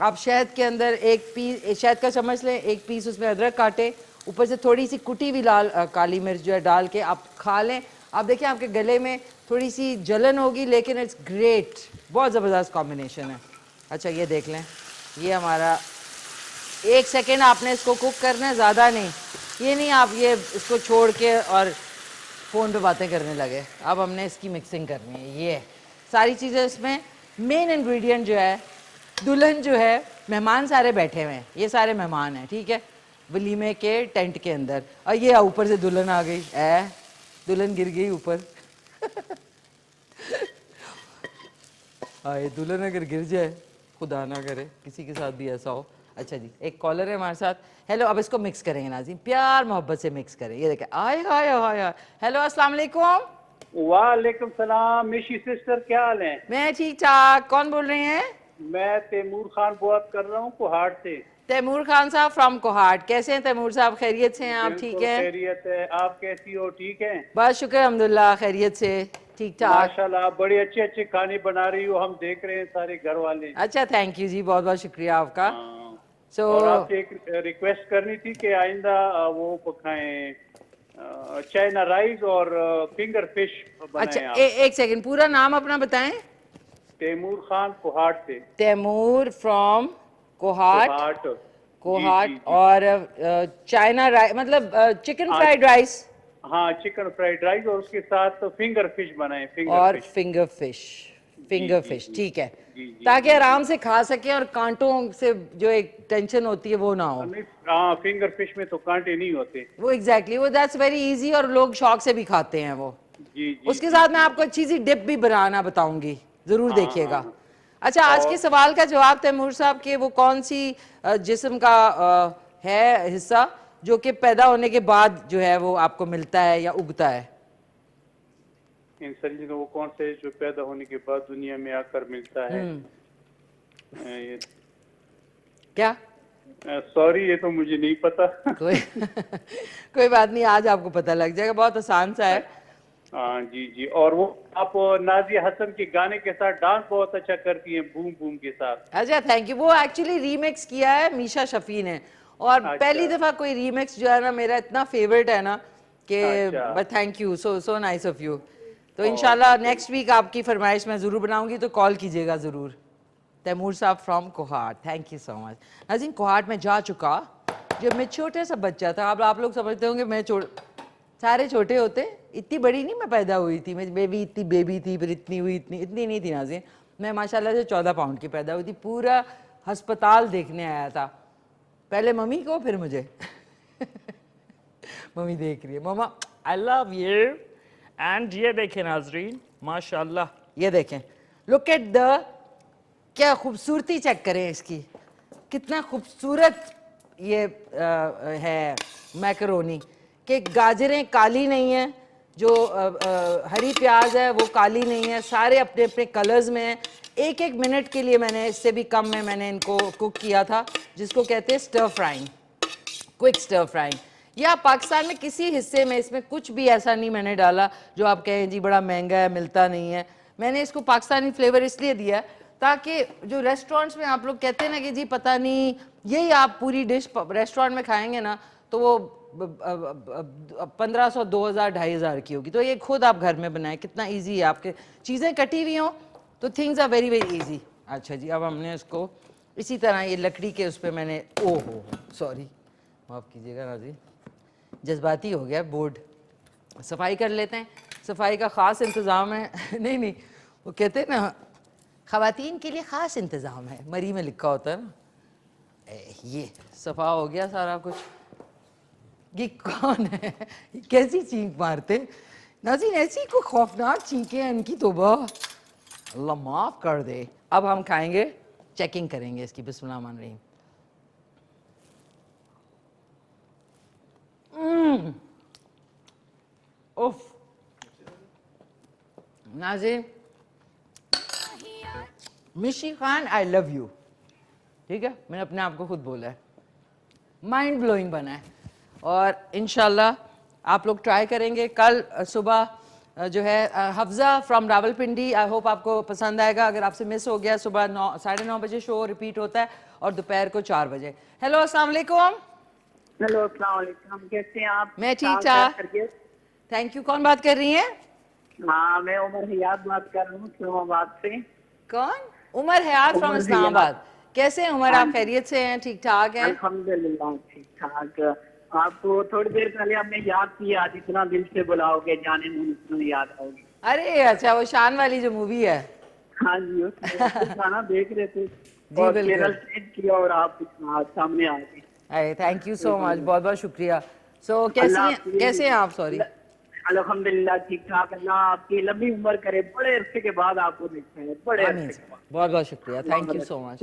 आप शहद के अंदर एक पीस शहद का चम्मच लें, एक पीस उसमें अदरक काटे, ऊपर से थोड़ी सी कुटी हुई लाल काली मिर्च जो है डाल के आप खा लें। आप देखिए आपके गले में थोड़ी सी जलन होगी लेकिन इट्स ग्रेट, बहुत ज़बरदस्त कॉम्बिनेशन है। अच्छा ये देख लें, ये हमारा 1 सेकेंड आपने इसको कुक करना है, ज़्यादा नहीं। ये नहीं आप ये इसको छोड़ के और फ़ोन पे बातें करने लगे। अब हमने इसकी मिक्सिंग करनी है, ये सारी चीज़ें इसमें। मेन इंग्रेडिएंट जो है, दुल्हन जो है, मेहमान सारे बैठे हुए हैं, ये सारे मेहमान हैं, ठीक है, वलीमे के टेंट के अंदर, और ये ऊपर से दुल्हन आ गई, दुल्हन गिर गई ऊपर। ये दुल्हन अगर गिर जाए, खुदा ना करे किसी के साथ भी ऐसा हो। अच्छा जी, एक कॉलर है हमारे साथ। हेलो, अब इसको मिक्स करेंगे नाज़रीन, प्यार मोहब्बत से मिक्स करें। ये देखें, आए हाय हाय। हेलो अस्सलाम वालेकुम। वालेकुम सलाम मिशी सिस्टर, क्या हाल है? मैं ठीक ठाक। कौन बोल रहे हैं? मैं तैमूर खान बात कर रहा हूँ कोहाट से। तैमूर खान साहब फ्रॉम कोहाट, कैसे हैं तैमूर साहब? खैरियत से हैं आप? ठीक है, खैरियत है, आप कैसी हो? ठीक है, बस शुक्र अल्हम्दुलिल्लाह, खैरियत से, ठीक ठाक माशाल्लाह। आप बड़े अच्छे अच्छे खाने बना रही हो, हम देख रहे हैं सारे घर वाले। अच्छा थैंक यू जी, बहुत बहुत शुक्रिया आपका। और आपसे एक रिक्वेस्ट करनी थी कि आइंदा वो पकाएं चाइना राइस और फिंगर फिश बनाएं। अच्छा एक सेकंड, पूरा नाम अपना बताएं। तैमूर खान कोहाट से। तैमूर फ्रॉम कोहाट। जी, जी। और चाइना राइस मतलब चिकन फ्राइड राइस। हाँ, चिकन फ्राइड राइस और उसके साथ फिंगर फिश बनाए। फिंगर फिश, ठीक है, ताकि आराम से खा सके और कांटों से जो एक टेंशन होती है वो ना हो। हाँ, फिंगर फिश में तो कांटे नहीं होते। वो एग्जैक्टली वो दैट्स वेरी इजी और लोग शौक से भी खाते हैं वो। जी। उसके साथ मैं आपको अच्छी सी डिप भी बनाना बताऊंगी, जरूर देखिएगा। अच्छा, आज के सवाल का जवाब तैमूर साहब के, वो कौन सी जिस्म का है हिस्सा जो कि पैदा होने के बाद जो है वो आपको मिलता है या उगता है? इंसान वो कौन से जो पैदा होने के बाद दुनिया में आकर मिलता है? क्या? सॉरी, ये तो मुझे नहीं पता। कोई बात नहीं, आज आपको पता लग जाएगा, बहुत आसान सा है। हाँ जी। और वो आप नाजिया हसन के गाने के साथ डांस बहुत अच्छा करती हैं, बूम बूम के साथ। अच्छा थैंक यू। वो एक्चुअली रीमिक्स किया है मीशा शफी ने, और पहली दफा कोई रीमिक्स जो है ना मेरा इतना फेवरेट है ना कि but thank you, so nice of you. तो इंशाल्लाह नेक्स्ट वीक आपकी फरमाइश मैं जरूर बनाऊंगी, तो कॉल कीजिएगा जरूर। तैमूर साहब from Kohat, thank you so much. नाज़रीन, कोहाट में जा चुका जब मैं छोटा सा बच्चा था। अब आप लोग समझते होंगे मैं सारे छोटे होते, इतनी बड़ी नहीं मैं पैदा हुई थी, मैं इतनी बेबी थी, फिर इतनी हुई, इतनी नहीं थी नाज़रीन। मैं माशाल्लाह से 14 पाउंड की पैदा हुई थी। पूरा अस्पताल देखने आया था, पहले मम्मी को फिर मुझे। मम्मी देख रही है, मम्मा आई लव यू। एंड ये देखें नाज़रीन, माशाल्लाह, ये देखें, लुक एट द, क्या खूबसूरती चेक करें इसकी, कितना खूबसूरत ये है मैकरोनी, कि गाजरें काली नहीं है, जो हरी प्याज है वो काली नहीं है, सारे अपने अपने कलर्स में हैं। 1-1 मिनट के लिए मैंने, इससे भी कम में मैंने इनको कुक किया था, जिसको कहते हैं stir frying, quick stir frying. या पाकिस्तान में किसी हिस्से में इसमें कुछ भी ऐसा नहीं मैंने डाला जो आप कहें जी बड़ा महंगा है, मिलता नहीं है। मैंने इसको पाकिस्तानी फ्लेवर इसलिए दिया है ताकि जो रेस्टोरेंट्स में आप लोग कहते हैं ना कि जी पता नहीं यही आप पूरी डिश रेस्टोरेंट में खाएंगे ना तो वो 1500, 2000, 2500 की होगी। तो ये खुद आप घर में बनाएं, कितना इजी है, आपके चीज़ें कटी हुई हों तो things are very very easy. अच्छा जी, अब हमने इसको इसी तरह ये लकड़ी के उस पर मैंने, ओहो सॉरी माफ़ कीजिएगा नाज़रीन, जज्बाती हो गया बोर्ड, सफाई कर लेते हैं। सफाई का ख़ास इंतज़ाम है नहीं नहीं, वो कहते हैं ना ख़वातीन के लिए ख़ास इंतज़ाम है, मरी में लिखा होता है ना। ये सफ़ा हो गया सारा कुछ। ये कौन है, कैसी चीख मारते नाज़रीन, ऐसी कोई खौफनाक चीखें हैं इनकी, तौबा अल्लाह माफ़ कर दे। अब हम खाएंगे, चेकिंग करेंगे इसकी, बिस्मिल्लाह रहमान रहीम। उफ नाज़रीन, मिशी खान आई लव यू, ठीक है, मैंने अपने आप को खुद बोला है, माइंड ब्लोइंग बना है। और इंशाल्लाह आप लोग ट्राई करेंगे। कल सुबह जो है Hafza from Rawalpindi, I hope आपको पसंद आएगा। अगर आपसे मिस हो गया, सुबह 9:30 बजे शो रिपीट होता है और दोपहर को 4 बजे। हेलो अस्सलाम वालेकुम। हेलो अस्सलाम वालेकुम, कैसे हैं आप? मैं ठीक ठाक, थैंक यू। कौन बात कर रही हैं? हाँ, मैं उमर हयात बात कर रहा हूँ इस्लामाबाद से। कौन? उमर हयात फ्रॉम इस्लामाबाद। कैसे हैं उमर, आप खैरियत से हैं, ठीक ठाक हैं? अल्हम्दुलिल्लाह ठीक ठाक। आपको थोड़ी देर पहले हमने याद किया, आज इतना दिल से बुलाओगे जाने में याद आओगे। अरे अच्छा, वो शान वाली जो मूवी है। हाँ जी, उसमें गाना देख रहे थे जी और बिल्कुल। चैनल चेंज किया और आप सामने आ गए। अरे थैंक यू सो मच, बहुत बहुत शुक्रिया। सो कैसे हैं आप? सॉरी। अल्हम्दुलिल्लाह ठीक ठाक। अल्लाह आपकी लंबी उम्र करे, बड़े अरसे के बाद आपको देखते हैं, बड़े अरसे के बाद। बहुत बहुत शुक्रिया, थैंक यू सो मच।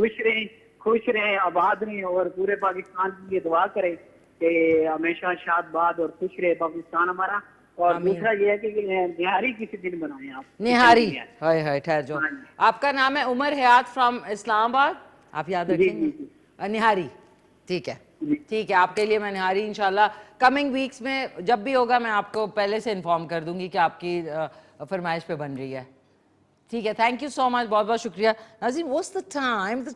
खुश रहें, आबाद रहें और पूरे पाकिस्तान की ये दुआ करें कि हमेशा शादबाद और खुश रहे पाकिस्तान हमारा। और दूसरा ये है कि निहारी किसी दिन बनाएं आप। निहारी, हाय हाय, ठहर जाओ। आपका नाम है उमर हयात फ्रॉम इस्लामाबाद, आप याद रखेंगे। निहारी, ठीक है ठीक है, आपके लिए मैं निहारी इंशाल्लाह कमिंग वीक्स में जब भी होगा मैं आपको पहले से इन्फॉर्म कर दूंगी कि आपकी फरमाइश पे बन रही है। ठीक है, थैंक यू सो मच, बहुत बहुत शुक्रिया। नाज़रीन, what's the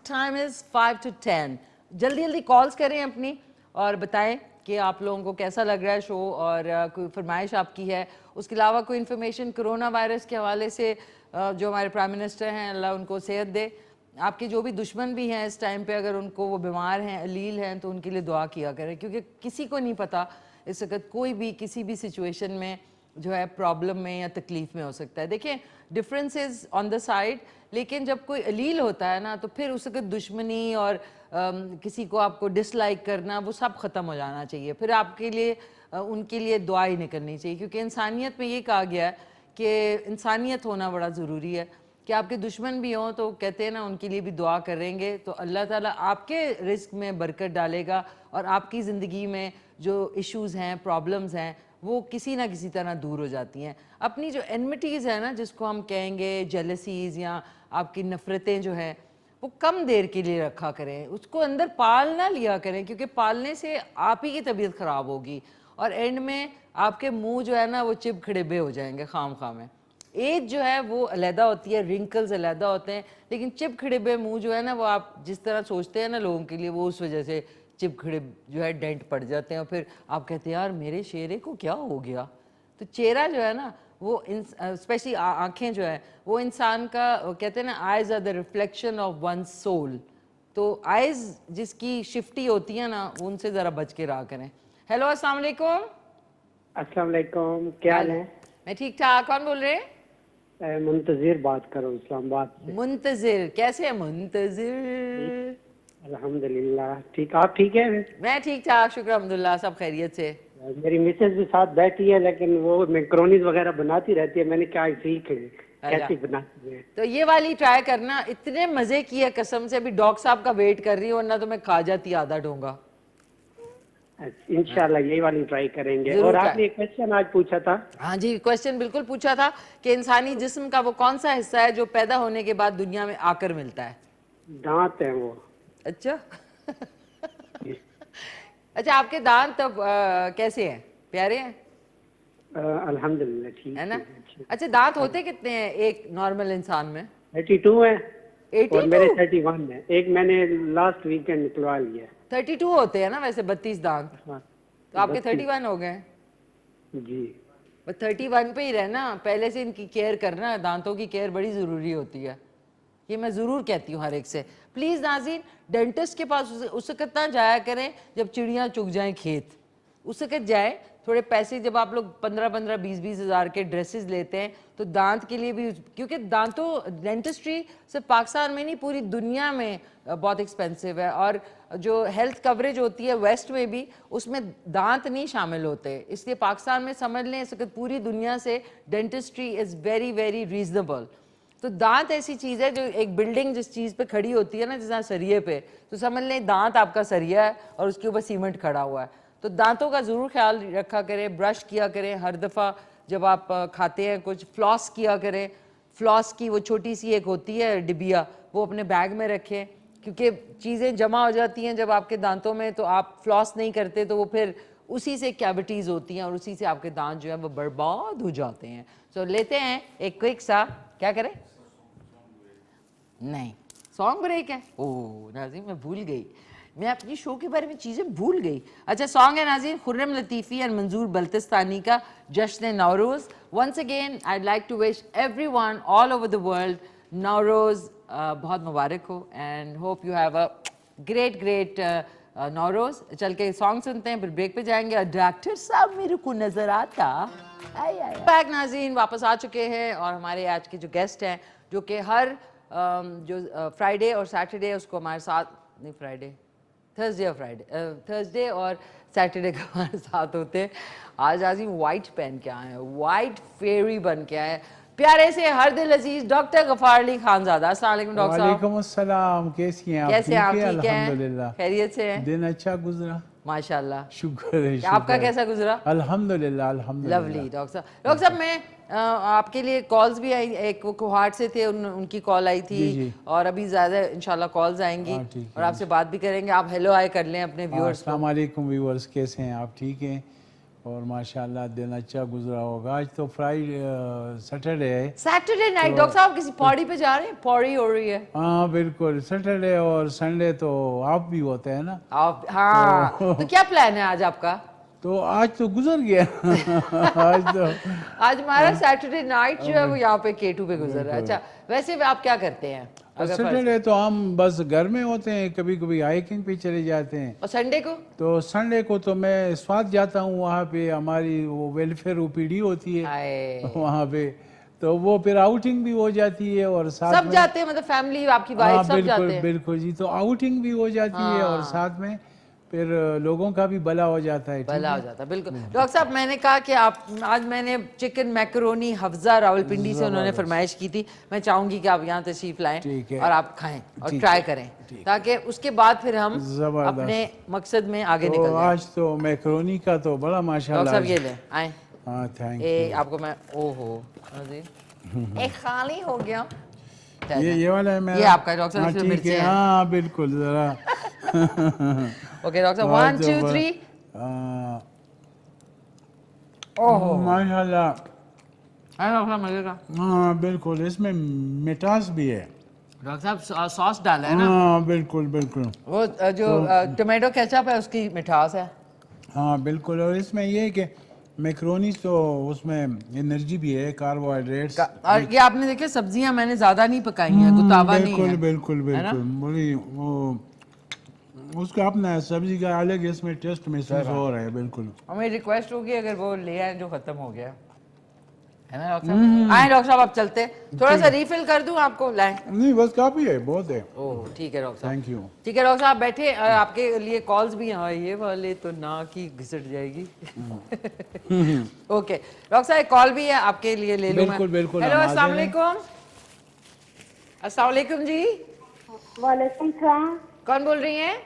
time is 5 to 10। जल्दी जल्दी कॉल्स करें अपनी और बताएं कि आप लोगों को कैसा लग रहा है शो और कोई फरमाइश आपकी है। उसके अलावा कोई इन्फॉर्मेशन कोरोना वायरस के हवाले से, जो हमारे प्राइम मिनिस्टर हैं अल्लाह उनको सेहत दे, आपके जो भी दुश्मन भी हैं इस टाइम पे, अगर उनको वो बीमार हैं, अलील हैं, तो उनके लिए दुआ किया करें, क्योंकि किसी को नहीं पता इस वक्त कोई भी किसी भी सिचुएशन में जो है प्रॉब्लम में या तकलीफ़ में हो सकता है। देखिए डिफरेंसेस ऑन द साइड, लेकिन जब कोई अलील होता है ना तो फिर उस वक्त दुश्मनी और किसी को आपको डिसलाइक करना वो सब ख़त्म हो जाना चाहिए। फिर आपके लिए उनके लिए दुआ ही नहीं करनी चाहिए, क्योंकि इंसानियत में ये कहा गया है कि इंसानियत होना बड़ा ज़रूरी है। कि आपके दुश्मन भी हों तो कहते हैं ना उनके लिए भी दुआ करेंगे तो अल्लाह ताला आपके रिस्क में बरकत डालेगा और आपकी ज़िंदगी में जो इश्यूज़ हैं, प्रॉब्लम्स हैं, वो किसी ना किसी तरह दूर हो जाती हैं। अपनी जो एनमिटीज़ है ना, जिसको हम कहेंगे जेलसीज़ या आपकी नफ़रतें जो हैं, वो कम देर के लिए रखा करें, उसको अंदर पाल ना लिया करें, क्योंकि पालने से आप ही की तबीयत ख़राब होगी और एंड में आपके मुंह जो है ना वो चिप खड़ेबे हो जाएंगे खाम खाम में। एज जो है वो अलहदा होती है, रिंकल्स अलहदा होते हैं, लेकिन चिप खड़ेबे मुंह जो है ना वो आप जिस तरह सोचते हैं ना लोगों के लिए, वो उस वजह से चिप खड़े जो है डेंट पड़ जाते हैं और फिर आप कहते हैं यार मेरे चेहरे को क्या हो गया। तो चेहरा जो है ना वो स्पेशली आँखें जो है वो इंसान का, कहते हैं ना eyes are the reflection of one soul. तो आइज़ जिसकी शिफ्टी होती है ना उनसे ज़रा बच के रहा करें। हेलो अस्सलाम वालेकुम। अस्सलाम वालेकुम, क्या हाल है? मैं ठीक ठाक, कौन बोल रहे हैं? मुंतजिर बात करो इस्लामाबाद से। मुंतजिर, कैसे है मुंतजिर? अल्हम्दुलिल्लाह ठीक, आप ठीक है? मैं ठीक ठाक, शुक्र अल्हम्दुलिल्लाह, सब खैरियत से। मेरी मिसेज भी साथ बैठी है, लेकिन वो मैक्रोनीज वगैरह बनाती रहती है, मैंने क्या सीख कैसे बनाती है। तो ये वाली ट्राई करना, इतने मजे की है कसम से। अभी डॉक्टर साहब का वेट कर रही हूँ, वरना तो मैं खा जाती आधा डोंगा। इंशाल्लाह यही वाली ट्राई करेंगे। और आपने एक क्वेश्चन आज पूछा था। हाँ जी, क्वेश्चन बिल्कुल पूछा था कि इंसानी जिस्म का वो कौन सा हिस्सा है जो पैदा होने के बाद दुनिया में आकर मिलता है? दांत है वो। अच्छा अच्छा, आपके दांत तब कैसे हैं? प्यारे हैं? अल्हम्दुलिल्लाह ठीक है ना। अच्छा, दांत होते कितने हैं एक नॉर्मल इंसान में? 32 है। और मेरे 82? 31 है। एक मैंने लास्ट वीकेंड निकलवा लिया। 32 होते हैं ना वैसे 32 दांत, हाँ तो आपके 32 31 हो गए। जी। बस 31 पे ही रहना, पहले से इनकी केयर करना, दांतों की केयर बड़ी ज़रूरी होती है, ये मैं ज़रूर कहती हूँ हर एक से। प्लीज़ नाज़रीन, डेंटिस्ट के पास उस वक्त ना जाया करें जब चिड़ियाँ चुग जाएं खेत, उस वक्त जाए थोड़े पैसे, जब आप लोग 15-15 20-20 हज़ार के ड्रेसेस लेते हैं तो दांत के लिए भी, क्योंकि दांतों डेंटिस्ट्री सिर्फ पाकिस्तान में नहीं पूरी दुनिया में बहुत एक्सपेंसिव है, और जो हेल्थ कवरेज होती है वेस्ट में भी उसमें दांत नहीं शामिल होते, इसलिए पाकिस्तान में समझ लें इस वक्त पूरी दुनिया से dentistry is very very reasonable. तो दांत ऐसी चीज़ है जो एक बिल्डिंग जिस चीज़ पे खड़ी होती है ना, जैसा सरिये पे, तो समझ लें दांत आपका सरिया है और उसके ऊपर सीमेंट खड़ा हुआ है। तो दांतों का ज़रूर ख्याल रखा करें, ब्रश किया करें हर दफ़ा जब आप खाते हैं कुछ, फ्लॉस किया करें, फ्लॉस की वो छोटी सी एक होती है डिबिया, वो अपने बैग में रखें, क्योंकि चीज़ें जमा हो जाती हैं जब आपके दांतों में, तो आप फ्लॉस नहीं करते तो वो फिर उसी से कैविटीज़ होती हैं और उसी से आपके दांत जो है वो बर्बाद हो जाते हैं। तो लेते हैं एक क्विक सा, क्या करें, नहीं सॉन्ग ब्रेक है। ओह नाज़रीन मैं भूल गई, मैं अपनी शो के बारे में चीज़ें भूल गई। अच्छा सॉन्ग है नाज़रीन खुर्रम लतीफ़ी एंड मंजूर बल्तिस्तानी का जश्न Nowruz. Once again I'd like to wish everyone all over the world Nowruz बहुत मुबारक हो, and hope you have a great Nowruz. चल के सॉन्ग सुनते हैं, फिर ब्रेक पे जाएंगे। और डॉक्टर साहब मेरे को नजर आता बैक नाज़रीन वापस आ चुके हैं, और हमारे आज के जो गेस्ट हैं जो कि हर जो फ्राइडे और सैटरडे उसको हमारे साथ, नहीं फ्राइडे थर्सडे और सैटरडे को हमारे साथ होते हैं। आज आज़ीम वाइट पहन के आए हैं, वाइट फेरी बन के आए हैं, प्यारे से हर दिल अजीज डॉक्टर गफार अली खानज़ादा। अस्सलाम वालेकुम डॉक्टर साहब। वालेकुम अस्सलाम, कैसी हैं आप? कैसे आप? ठीक हैं, अल्हम्दुलिल्लाह, खैरियत से हैं? दिन अच्छा गुजरा माशाल्लाह, शुक्र है। आपका कैसा गुजरा? अल्हम्दुलिल्लाह अल्हम्दुलिल्लाह। लवली। डॉक्टर साहब मैं आपके लिए कॉल्स भी आई, एक वो कोहार्ट से थे उनकी कॉल आई थी, जी। और अभी ज़्यादा इंशाल्लाह कॉल्स आएंगी और आपसे बात भी करेंगे। आप हेलो हाय कर लें अपने व्यूअर्स को। अस्सलाम वालेकुम व्यूअर्स, कैसे हैं आप? ठीक हैं, और माशाल्लाह दिन अच्छा गुजरा होगा। आज तो फ्राइडे सैटरडे है, सैटरडे नाइट डॉक्टर साहब किसी पौड़ी पे जा रहे हैं? पौड़ी हो रही है? हाँ बिल्कुल, सैटरडे और संडे तो ऑफ भी होते हैं ना। आप हाँ तो क्या प्लान है आज आपका? तो आज तो गुजर गया आज हमारा सैटरडे नाइट जो है वो यहाँ पे K2 पे गुजर रहा है। अच्छा वैसे आप क्या करते हैं? सैटरडे तो हम बस घर में होते हैं, कभी कभी हाइकिंग पे चले जाते हैं। और संडे को? तो संडे को तो मैं स्वाद जाता हूँ, वहाँ पे हमारी वो वेलफेयर ओपीडी होती है वहाँ पे, तो वो फिर आउटिंग भी हो जाती है और साथ सब में जाते हैं, मतलब फैमिली आपकी वाइफ सब जाते हैं? बिल्कुल जी, तो आउटिंग भी हो जाती है और साथ में फिर लोगों का भी भला हो जाता है। भला हो जाता है बिल्कुल। डॉक्टर साहब मैंने कहा कि आप आज, मैंने चिकन मैकरोनी हफ्जा रावलपिंडी से उन्होंने फरमाइश की थी, मैं चाहूंगी कि आप यहाँ तशरीफ लाएं और आप खाएं और ट्राई करें, ताकि उसके बाद फिर हम अपने मकसद में आगे निकल जाएं। आज तो मैकरोनी का तो बड़ा माशाल्लाह। डॉक्टर साहब ये ले आए। हाँ थैंक यू। आपको मैं ओहो एक खाली हो गया, ये वाला है मेरा, ये आपका डॉक्टर साहब, इसमें मिर्ची है। हाँ बिल्कुल जरा ओके डॉक्टर 1 2 3 ओहो माशाल्लाह। डॉक्टर मिलेगा? हाँ बिल्कुल, इसमें मिठास भी है। डॉक्टर साहब सॉस डाला है ना? हाँ बिल्कुल बिल्कुल, वो जो टोमेटो केचप है उसकी मिठास है। हाँ बिल्कुल, और इसमें ये है कि मैक्रोनी तो उसमें एनर्जी भी है, कार्बोहाइड्रेट्स। और ये आपने देखे सब्जियां मैंने ज्यादा नहीं पकाई हैं, गुतावा नहीं है। बिल्कुल बिल्कुल बड़ी वो उसका अपना सब्जी का अलग इसमें टेस्ट महसूस हो रहा है। बिल्कुल, हमें रिक्वेस्ट होगी अगर वो ले आए जो खत्म हो गया है ना डॉक्टर साहब? आए डॉक्टर साहब आप चलते, थोड़ा सा रिफिल कर दूं आपको? लाएं? नहीं बस काफी है, बहुत है। ओह ठीक है डॉक्टर साहब, थैंक यू। ठीक है डॉक्टर साहब बैठे, आपके लिए कॉल्स भी हैं, ये वाले तो ना की घिसट जाएगी ओके डॉक्टर साहब कॉल भी है आपके लिए, ले लूं? बिल्कुल बिल्कुल। हेलो अस्सलाम वालेकुम। अस्सलाम वालेकुम जी। वालेकुम सलाम। कौन बोल रही हैं?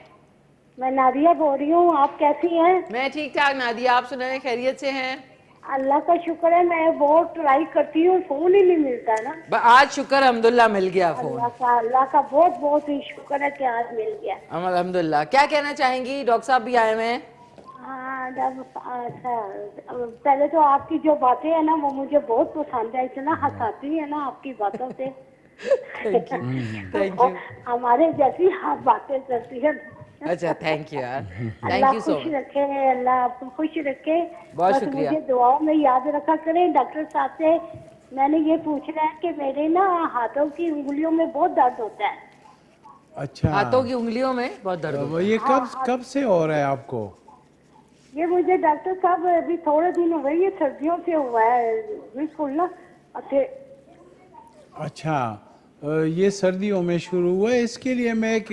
मैं नादिया बोल रही हूँ, आप कैसी हैं? मैं ठीक ठाक नादिया, आप सुनाएं, खैरियत से हैं? अल्लाह का शुक्र है, मैं बहुत ट्राई करती हूँ, फोन ही नहीं मिलता ना। आज शुक्र अल्हम्दुलिल्लाह मिल गया फोन। अल्लाह का बहुत बहुत ही शुक्र है कि आज मिल गया। अल्हम्दुलिल्लाह। क्या कहना चाहेंगी? डॉक्टर साहब भी आए हुए हैं। हाँ अच्छा, पहले तो आपकी जो बातें है ना वो मुझे बहुत पसंद है, इतना हंसाती है ना आपकी बातों से। Thank you thank you. हमारे जैसी आप बातें करती है। अच्छा थैंक यू यार, थैंक अल्लाह यू सो खुश मच। रखे, अल्लाह आपको खुश रखे। बहुत बस शुक्रिया। मुझे दुआओं में याद रखा करें। डॉक्टर साहब से मैंने ये पूछना है कि मेरे ना हाथों की उंगलियों में बहुत दर्द होता है। अच्छा, हाथों की उंगलियों में बहुत दर्द होता है। ये कब से हो रहा है आपको? ये मुझे डॉक्टर साहब अभी थोड़े दिन हुए, ये सर्दियों से हुआ है बिल्कुल ना। अच्छा, ये सर्दियों में शुरू हुआ है। इसके लिए मैं एक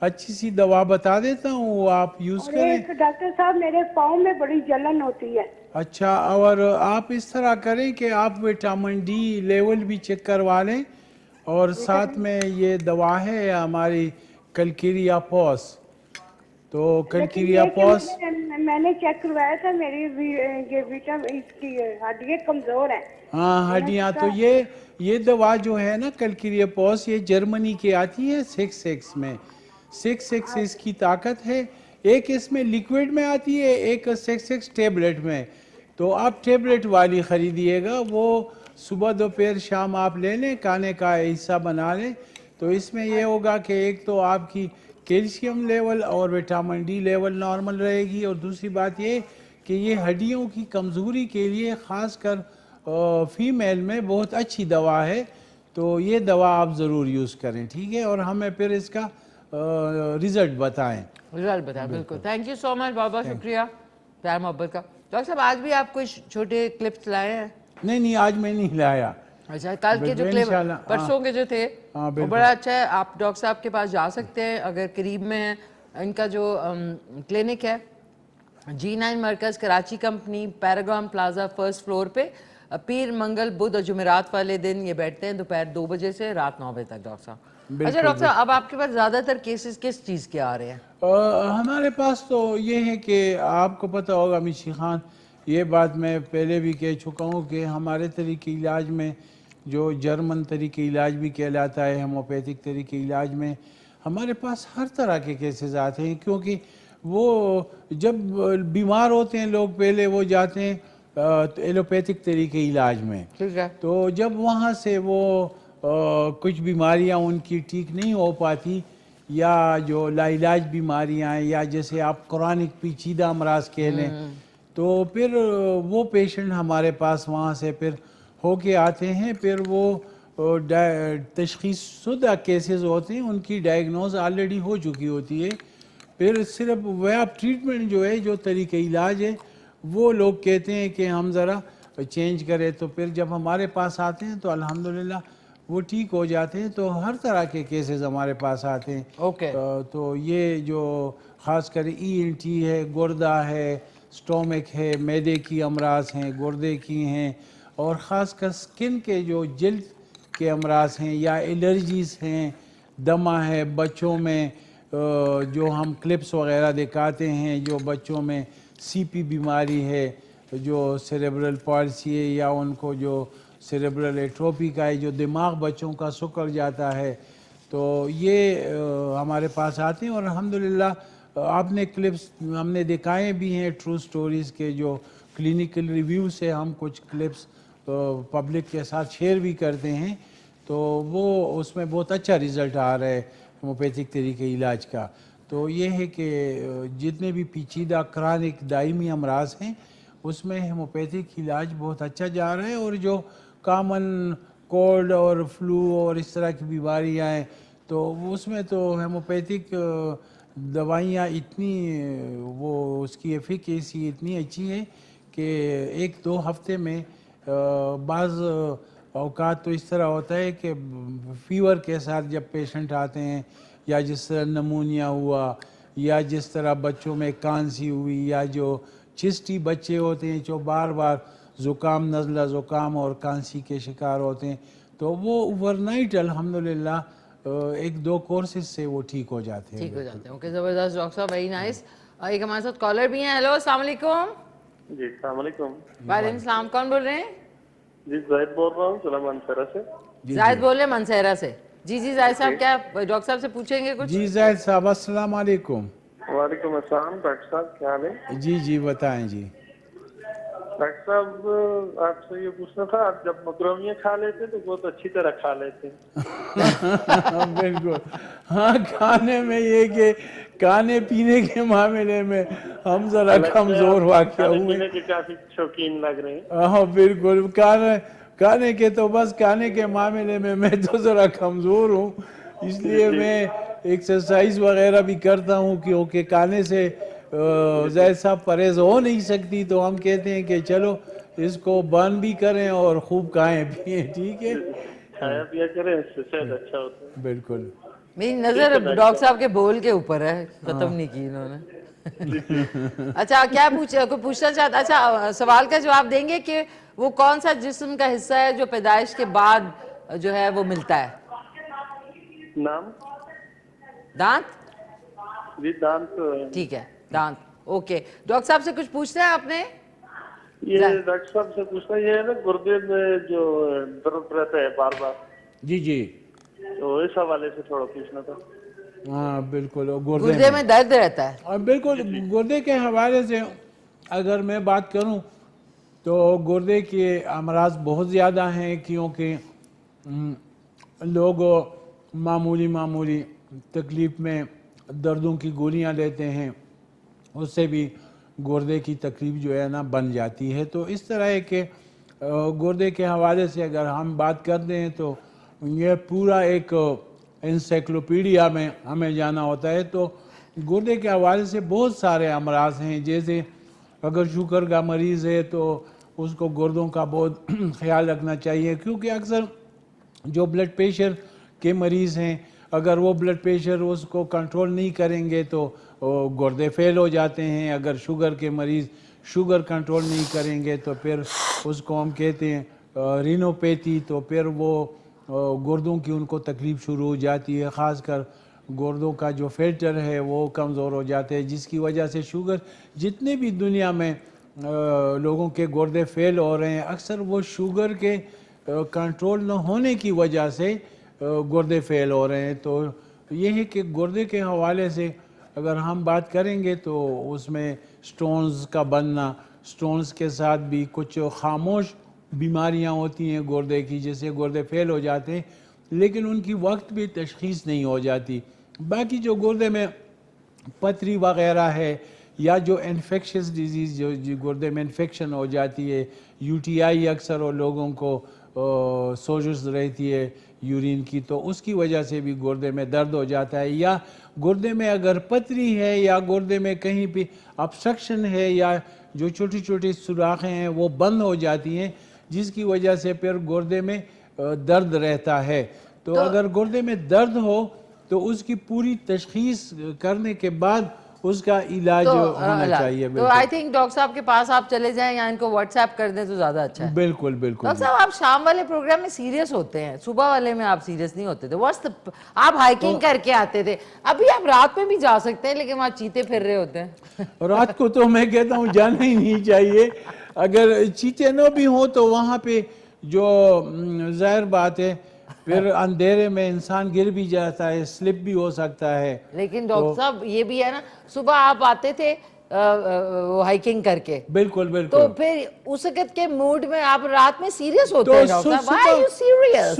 अच्छी सी दवा बता देता हूँ, वो आप यूज़ और करें। एक डॉक्टर साहब मेरे पाँव में बड़ी जलन होती है। अच्छा, और आप इस तरह करें कि आप विटामिन डी लेवल भी चेक करवा लें, और साथ में ये दवा है हमारी कलकिरिया पॉस। तो कलकिरिया पॉस मैंने चेक करवाया था, मेरी ये विटामिन इसकी हड्डियाँ कमजोर है। हाँ, हड्डियाँ। तो ये दवा जो है ना कलकिरिया पॉस, ये जर्मनी की आती है 6 में। 6 इसकी ताकत है। एक इसमें लिक्विड में आती है, एक 6 टेबलेट में। तो आप टेबलेट वाली ख़रीदिएगा, वो सुबह दोपहर शाम आप ले लें, खाने का हिस्सा बना लें। तो इसमें ये होगा कि एक तो आपकी कैल्शियम लेवल और विटामिन डी लेवल नॉर्मल रहेगी, और दूसरी बात ये कि ये हड्डियों की कमज़ोरी के लिए ख़ासकर फीमेल में बहुत अच्छी दवा है। तो ये दवा आप ज़रूर यूज़ करें, ठीक है, और हमें फिर इसका रिज़ल्ट बताएं। रिजल्ट बताएं, बिल्कुल। थैंक यू सो मच, बहुत बहुत शुक्रिया प्यार मोहब्बत का। डॉक्टर साहब आज भी आप कुछ छोटे क्लिप्स लाए हैं? नहीं, आज मैं नहीं लाया। अच्छा, कल के जो क्लिप परसों के जो थे वो बड़ा अच्छा है। आप डॉक्टर साहब के पास जा सकते हैं अगर करीब में है। इनका जो क्लिनिक है G9 Markaz Karachi company, Paragon plaza first floor पे, पीर मंगल बुध और जुमेरात वाले दिन ये बैठते हैं दोपहर 2 बजे से रात 9 बजे तक डॉक्टर साहब। अच्छा डॉक्टर साहब, अब आपके पास ज़्यादातर केसेस किस चीज़ के आ रहे हैं? हमारे पास तो ये है कि आपको पता होगा मिशी खान, ये बात मैं पहले भी कह चुका हूँ कि हमारे तरीके इलाज में जो जर्मन तरीके इलाज भी कहलाता है, होम्योपैथिक तरीके इलाज में हमारे पास हर तरह के केसेस आते हैं। क्योंकि वो जब बीमार होते हैं लोग पहले वो जाते हैं एलोपैथिक तरीके इलाज में, ठीक है। तो जब वहाँ से वो कुछ बीमारियाँ उनकी ठीक नहीं हो पाती, या जो लाइलाज बीमारियाँ हैं, या जैसे आप क्रॉनिक पेचीदा अमराज कह लें, तो फिर वो पेशेंट हमारे पास वहाँ से फिर होके आते हैं। फिर वो तशख़ीसशुदा केसेस होते हैं, उनकी डायग्नोज ऑलरेडी हो चुकी होती है। फिर सिर्फ वे आप ट्रीटमेंट जो है, जो तरीके इलाज है, वो लोग कहते हैं कि हम ज़रा चेंज करें। तो फिर जब हमारे पास आते हैं तो अल्हम्दुलिल्लाह वो ठीक हो जाते हैं। तो हर तरह के केसेस हमारे पास आते हैं। ओके। तो ये जो ख़ास कर ENT है, गुर्दा है, स्टोमिक है, मैदे की अमराज हैं, गुर्दे की हैं, और ख़ास कर स्किन के जो जल्द के अमराज हैं या एलर्जीज़ हैं, दमा है बच्चों में, जो हम क्लिप्स वगैरह दिखाते हैं, जो बच्चों में CP बीमारी है, जो सेरेब्रल पॉल्सी है, या उनको जो सेरेब्रल एट्रोफी का है, जो दिमाग बच्चों का सिकुड़ जाता है, तो ये हमारे पास आते हैं। और अल्हम्दुलिल्लाह आपने क्लिप्स हमने दिखाए भी हैं, ट्रू स्टोरीज़ के जो क्लिनिकल रिव्यू से हम कुछ क्लिप्स पब्लिक के साथ शेयर भी करते हैं। तो वो उसमें बहुत अच्छा रिज़ल्ट आ रहा है होम्योपैथिक तरीके इलाज का। तो ये है कि जितने भी पेचीदा क्रॉनिक दायमी अमराज हैं उसमें होम्योपैथिक इलाज बहुत अच्छा जा रहा है। और जो कॉमन कोल्ड और फ्लू और इस तरह की बीमारियाँ हैं, तो उसमें तो होम्योपैथिक दवाइयाँ इतनी वो उसकी एफिकेसी इतनी अच्छी है कि 1-2 हफ्ते में बाज़ औकात तो इस तरह होता है कि फीवर के साथ जब पेशेंट आते हैं, या जिस तरह नमूनिया हुआ, या जिस तरह बच्चों में कांसी हुई, या जो चिस्टी बच्चे होते हैं जो बार बार ज़ुकाम, नज़ला ज़ुकाम और कांसी के शिकार होते हैं, तो वो ओवरनाइट अल्हम्दुलिल्लाह 1-2 कोर्सेज से वो ठीक हो जाते हैं। ठीक हो जाते हैं। ओके, ज़बरदस्त डॉक्टर साहब, वेरी नाइस। एक हमारे साथ कॉलर भी हैं। हेलो, अस्सलाम वालेकुम। जी अस्सलाम वालेकुम। वालेकुम सलाम, कौन बोल रहे हैं? जी जाहिद बोल रहा हूँ, जिला मनसेरा से। जाहिद बोल रहे हैं मनसेरा से। जी जाहिद साहब, क्या डॉक्टर साहब से पूछेंगे कुछ? जी जाहिद साहब, अस्सलाम वालेकुम। वालेकुम अस्सलाम। डॉक्टर साहब क्या हाल है? जी बताएं जी। डॉक्टर साहब आपसे ये पूछना था, आप जब मकरोनियाँ खा लेते तो बहुत अच्छी तरह खा लेते बिल्कुल। हाँ, खाने में ये कि खाने पीने के मामले में हम जरा कमजोर वाक़या खाने हुए। पीने के काफी शौकीन लग रहे हैं। हाँ बिल्कुल, खाने के तो बस खाने के मामले में मैं तो ज़रा कमज़ोर हूँ, इसलिए मैं एक्सरसाइज वगैरह भी करता हूँ, क्योंकि खाने से ज़ाहिर साहब परहेज़ हो नहीं सकती, तो हम कहते हैं कि चलो इसको बंद भी करें और खूब खाएं पिए। ठीक है, खाया पिया करें, इससे सेहत अच्छा होता है। बिल्कुल। मेरी नजर डॉक्टर साहब के बोल के ऊपर है, खत्म नहीं की इन्होंने। अच्छा, क्या पूछना चाहता? अच्छा, सवाल का जवाब देंगे कि वो कौन सा जिस्म का हिस्सा है जो पैदाइश के बाद जो है वो मिलता है? नाम? दांत? जी दांत। ठीक है, दांत। ओके, डॉक्टर साहब से कुछ पूछना है आपने? ये डॉक्टर साहब से पूछना ये है ना, गुर्दे में जो दर्द रहता है बार बार। जी जी, तो इस हवाले से थोड़ा पूछना था। हाँ बिल्कुल, गुर्दे में दर्द रहता है। और बिल्कुल गुर्दे के हवाले से अगर मैं बात करूं तो गुर्दे के अमराज बहुत ज़्यादा हैं, क्योंकि लोग मामूली तकलीफ़ में दर्दों की गोलियां लेते हैं, उससे भी गुर्दे की तकलीफ़ जो है ना बन जाती है। तो इस तरह के गुर्दे के हवाले से अगर हम बात करते हैं तो ये पूरा एक इंसाइक्लोपीडिया में हमें जाना होता है। तो गुर्दे के हवाले से बहुत सारे अमराज हैं, जैसे अगर शुगर का मरीज़ है तो उसको गुर्दों का बहुत ख्याल रखना चाहिए, क्योंकि अक्सर जो ब्लड प्रेशर के मरीज़ हैं, अगर वो ब्लड प्रेशर उसको कंट्रोल नहीं करेंगे तो गुर्दे फेल हो जाते हैं। अगर शुगर के मरीज़ शुगर कंट्रोल नहीं करेंगे तो फिर उसको हम कहते हैं रीनोपैथी, तो फिर वो गुर्दों की उनको तकलीफ़ शुरू हो जाती है। ख़ासकर गुर्दों का जो फिल्टर है वो कमज़ोर हो जाते हैं, जिसकी वजह से शुगर जितने भी दुनिया में लोगों के गुर्दे फेल हो रहे हैं, अक्सर वो शुगर के कंट्रोल न होने की वजह से गुर्दे फेल हो रहे हैं। तो ये है कि गुर्दे के हवाले से अगर हम बात करेंगे तो उसमें स्टोन्स का बनना, स्टोन्स के साथ भी कुछ खामोश बीमारियां होती हैं गुर्दे की, जैसे गुर्दे फेल हो जाते हैं लेकिन उनकी वक्त भी तशख़ीस नहीं हो जाती। बाकी जो गुर्दे में पथरी वग़ैरह है या जो इन्फेक्शस डिजीज़ जो गुर्दे में इन्फेक्शन हो जाती है, यूटीआई अक्सर और लोगों को सोजस रहती है यूरिन की, तो उसकी वजह से भी गुर्दे में दर्द हो जाता है। या गुर्दे में अगर पथरी है या गुर्दे में कहीं भी ऑब्स्ट्रक्शन है या जो छोटी छोटी सुराखें हैं वो बंद हो जाती हैं, जिसकी वजह से फिर गुर्दे में दर्द रहता है। तो अगर गुर्दे में दर्द हो तो उसकी पूरी तशख़ीस करने के बाद उसका इलाज होना चाहिए। तो आई थिंक डॉक्टर साहब के पास आप चले जाएं या इनको व्हाट्सएप कर दें तो ज्यादा अच्छा है। बिल्कुल बिल्कुल। डॉक्टर साहब, आप शाम वाले प्रोग्राम में सीरियस होते हैं, सुबह वाले में आप सीरियस नहीं होते थे। व्हाट्स द, आप हाइकिंग करके आते थे, अभी आप रात में भी जा सकते हैं लेकिन वहाँ चीते फिर रहे होते हैं। रात को तो मैं कहता हूँ जाना ही नहीं चाहिए। अगर चीते न भी हो तो वहाँ पे जो जाहिर बात है फिर अंधेरे में इंसान गिर भी जाता है, स्लिप भी हो सकता है। लेकिन डॉक्टर साहब ये भी है ना, सुबह आप आते थे वो हाइकिंग करके, बिल्कुल बिल्कुल, तो फिर उस वक्त के मूड में आप रात में सीरियस होते हैं डॉक्टर साहब। Why are you serious?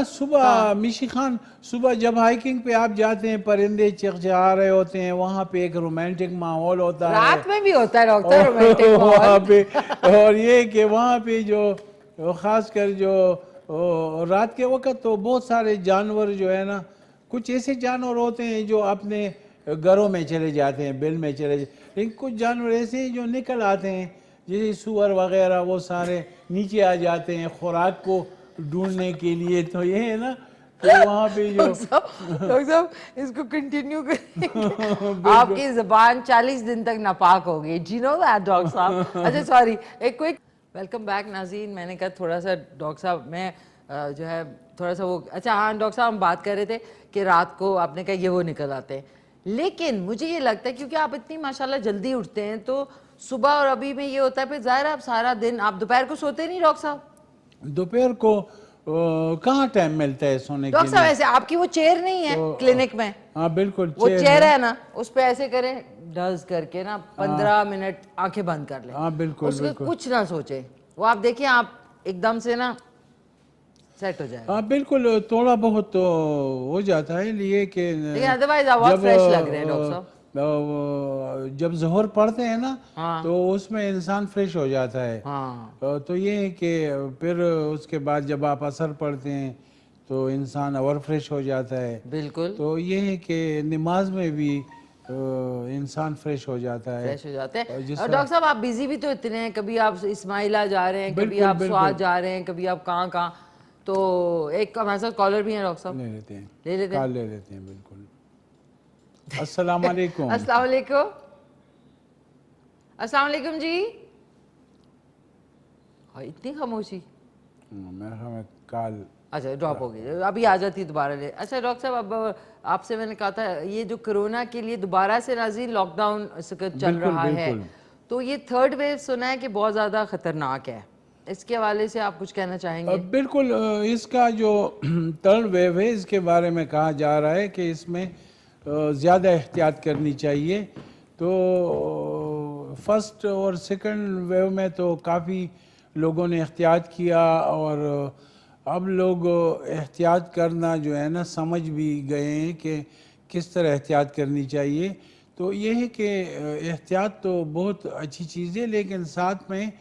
सुबह मिशी खान, सुबह जब हाइकिंग पे आप जाते हैं, परिंदे चहचहा रहे होते हैं, वहाँ पे एक रोमांटिक माहौल होता है। रात में भी होता है डॉक्टर रोमांटिक वहाँ पे, और ये कि वहाँ पे जो खासकर जो रात के वक्त तो बहुत सारे जानवर जो है ना, कुछ ऐसे जानवर होते हैं जो अपने घरों में चले जाते हैं, बिल में चले जाते, लेकिन कुछ जानवर ऐसे हैं जो निकल आते हैं, जैसे सुअर वगैरह, वो सारे नीचे आ जाते हैं खुराक को ढूंढने के लिए। तो ये है ना, तो वहाँ पे जो डॉक्टर साहब इसको कंटिन्यू करेंगे आपकी ज़बान 40 दिन तक नापाक होगी। जी नो दैट डॉक्टर साहब। अच्छा सॉरी, एक क्विक वेलकम बैक नाज़रीन। मैंने कहा थोड़ा सा डॉक्टर साहब मैं जो है थोड़ा सा वो, अच्छा हाँ डॉक्टर साहब हम बात कर रहे थे कि रात को आपने कहा ये वो निकल आते हैं, लेकिन मुझे ये लगता है क्योंकि आप इतनी माशाल्लाह जल्दी उठते हैं तो सुबह और अभी में ये होता है, फिर ज़ाहिर आप सारा दिन, आप दोपहर को सोते नहीं डॉक्टर साहब? दोपहर को कहाँ टाइम मिलता है सोने के लिए? डॉक्टर साहब ऐसे आपकी वो चेयर नहीं है क्लिनिक में? हाँ बिल्कुल, वो चेयर है ना, उस पे ऐसे करें, डज करके ना 15 मिनट आंखें बंद कर ले। हाँ बिल्कुल उसमें बिल्कुल। कुछ ना सोचे, वो आप देखिए आप एकदम से ना सेट हो जाएगा। हाँ बिल्कुल, थोड़ा बहुत तो हो जाता है लिए कि लेकिन अदरवाइज आप बहुत फ्रेश लग रहे हैं डॉक्टर साहब। जब जोहर पढ़ते हैं ना हाँ। तो उसमें इंसान फ्रेश हो जाता है। हाँ। तो ये है कि फिर उसके बाद जब आप असर पढ़ते हैं तो इंसान और फ्रेश हो जाता है। बिल्कुल। तो ये है कि नमाज में भी इंसान फ्रेश हो जाता है। फ्रेश हो जाते हैं। जिस और डॉक्टर साहब आप बिजी भी तो इतने हैं, कभी आप इस्माइला जा रहे हैं, कभी बिल्कुल, आप स्वाद बिल्कुल। जा रहे हैं, कभी आप कहाँ कहाँ। तो एक हमारे साथ कॉलर भी है डॉक्टर साहब, ले लेते हैं, ले लेते कॉल हैं। ले लेते हैं बिल्कुल। अस्सलाम वालेकुम। अस्सलाम वालेकुम। अस्सलाम वालेकुम जी। हाँ, इतनी खामोशी। मेरा हमें कॉल अच्छा ड्रॉप हो गई, अभी आ जाती है दोबारा ले। अच्छा डॉक्टर साहब, अब आपसे मैंने कहा था ये जो कोरोना के लिए दोबारा से नाज़रीन लॉकडाउन चल बिल्कुल, रहा है, बिल्कुल। तो ये थर्ड वेव सुना है कि बहुत ज़्यादा ख़तरनाक है, इसके हवाले से आप कुछ कहना चाहेंगे? बिल्कुल, इसका जो थर्ड वेव है इसके बारे में कहा जा रहा है कि इसमें ज़्यादा एहतियात करनी चाहिए। तो फर्स्ट और सेकंड वेव में तो काफ़ी लोगों ने एहतियात किया और अब लोग एहतियात करना जो है ना समझ भी गए हैं कि किस तरह एहतियात करनी चाहिए। तो ये है कि एहतियात तो बहुत अच्छी चीज़ है, लेकिन साथ में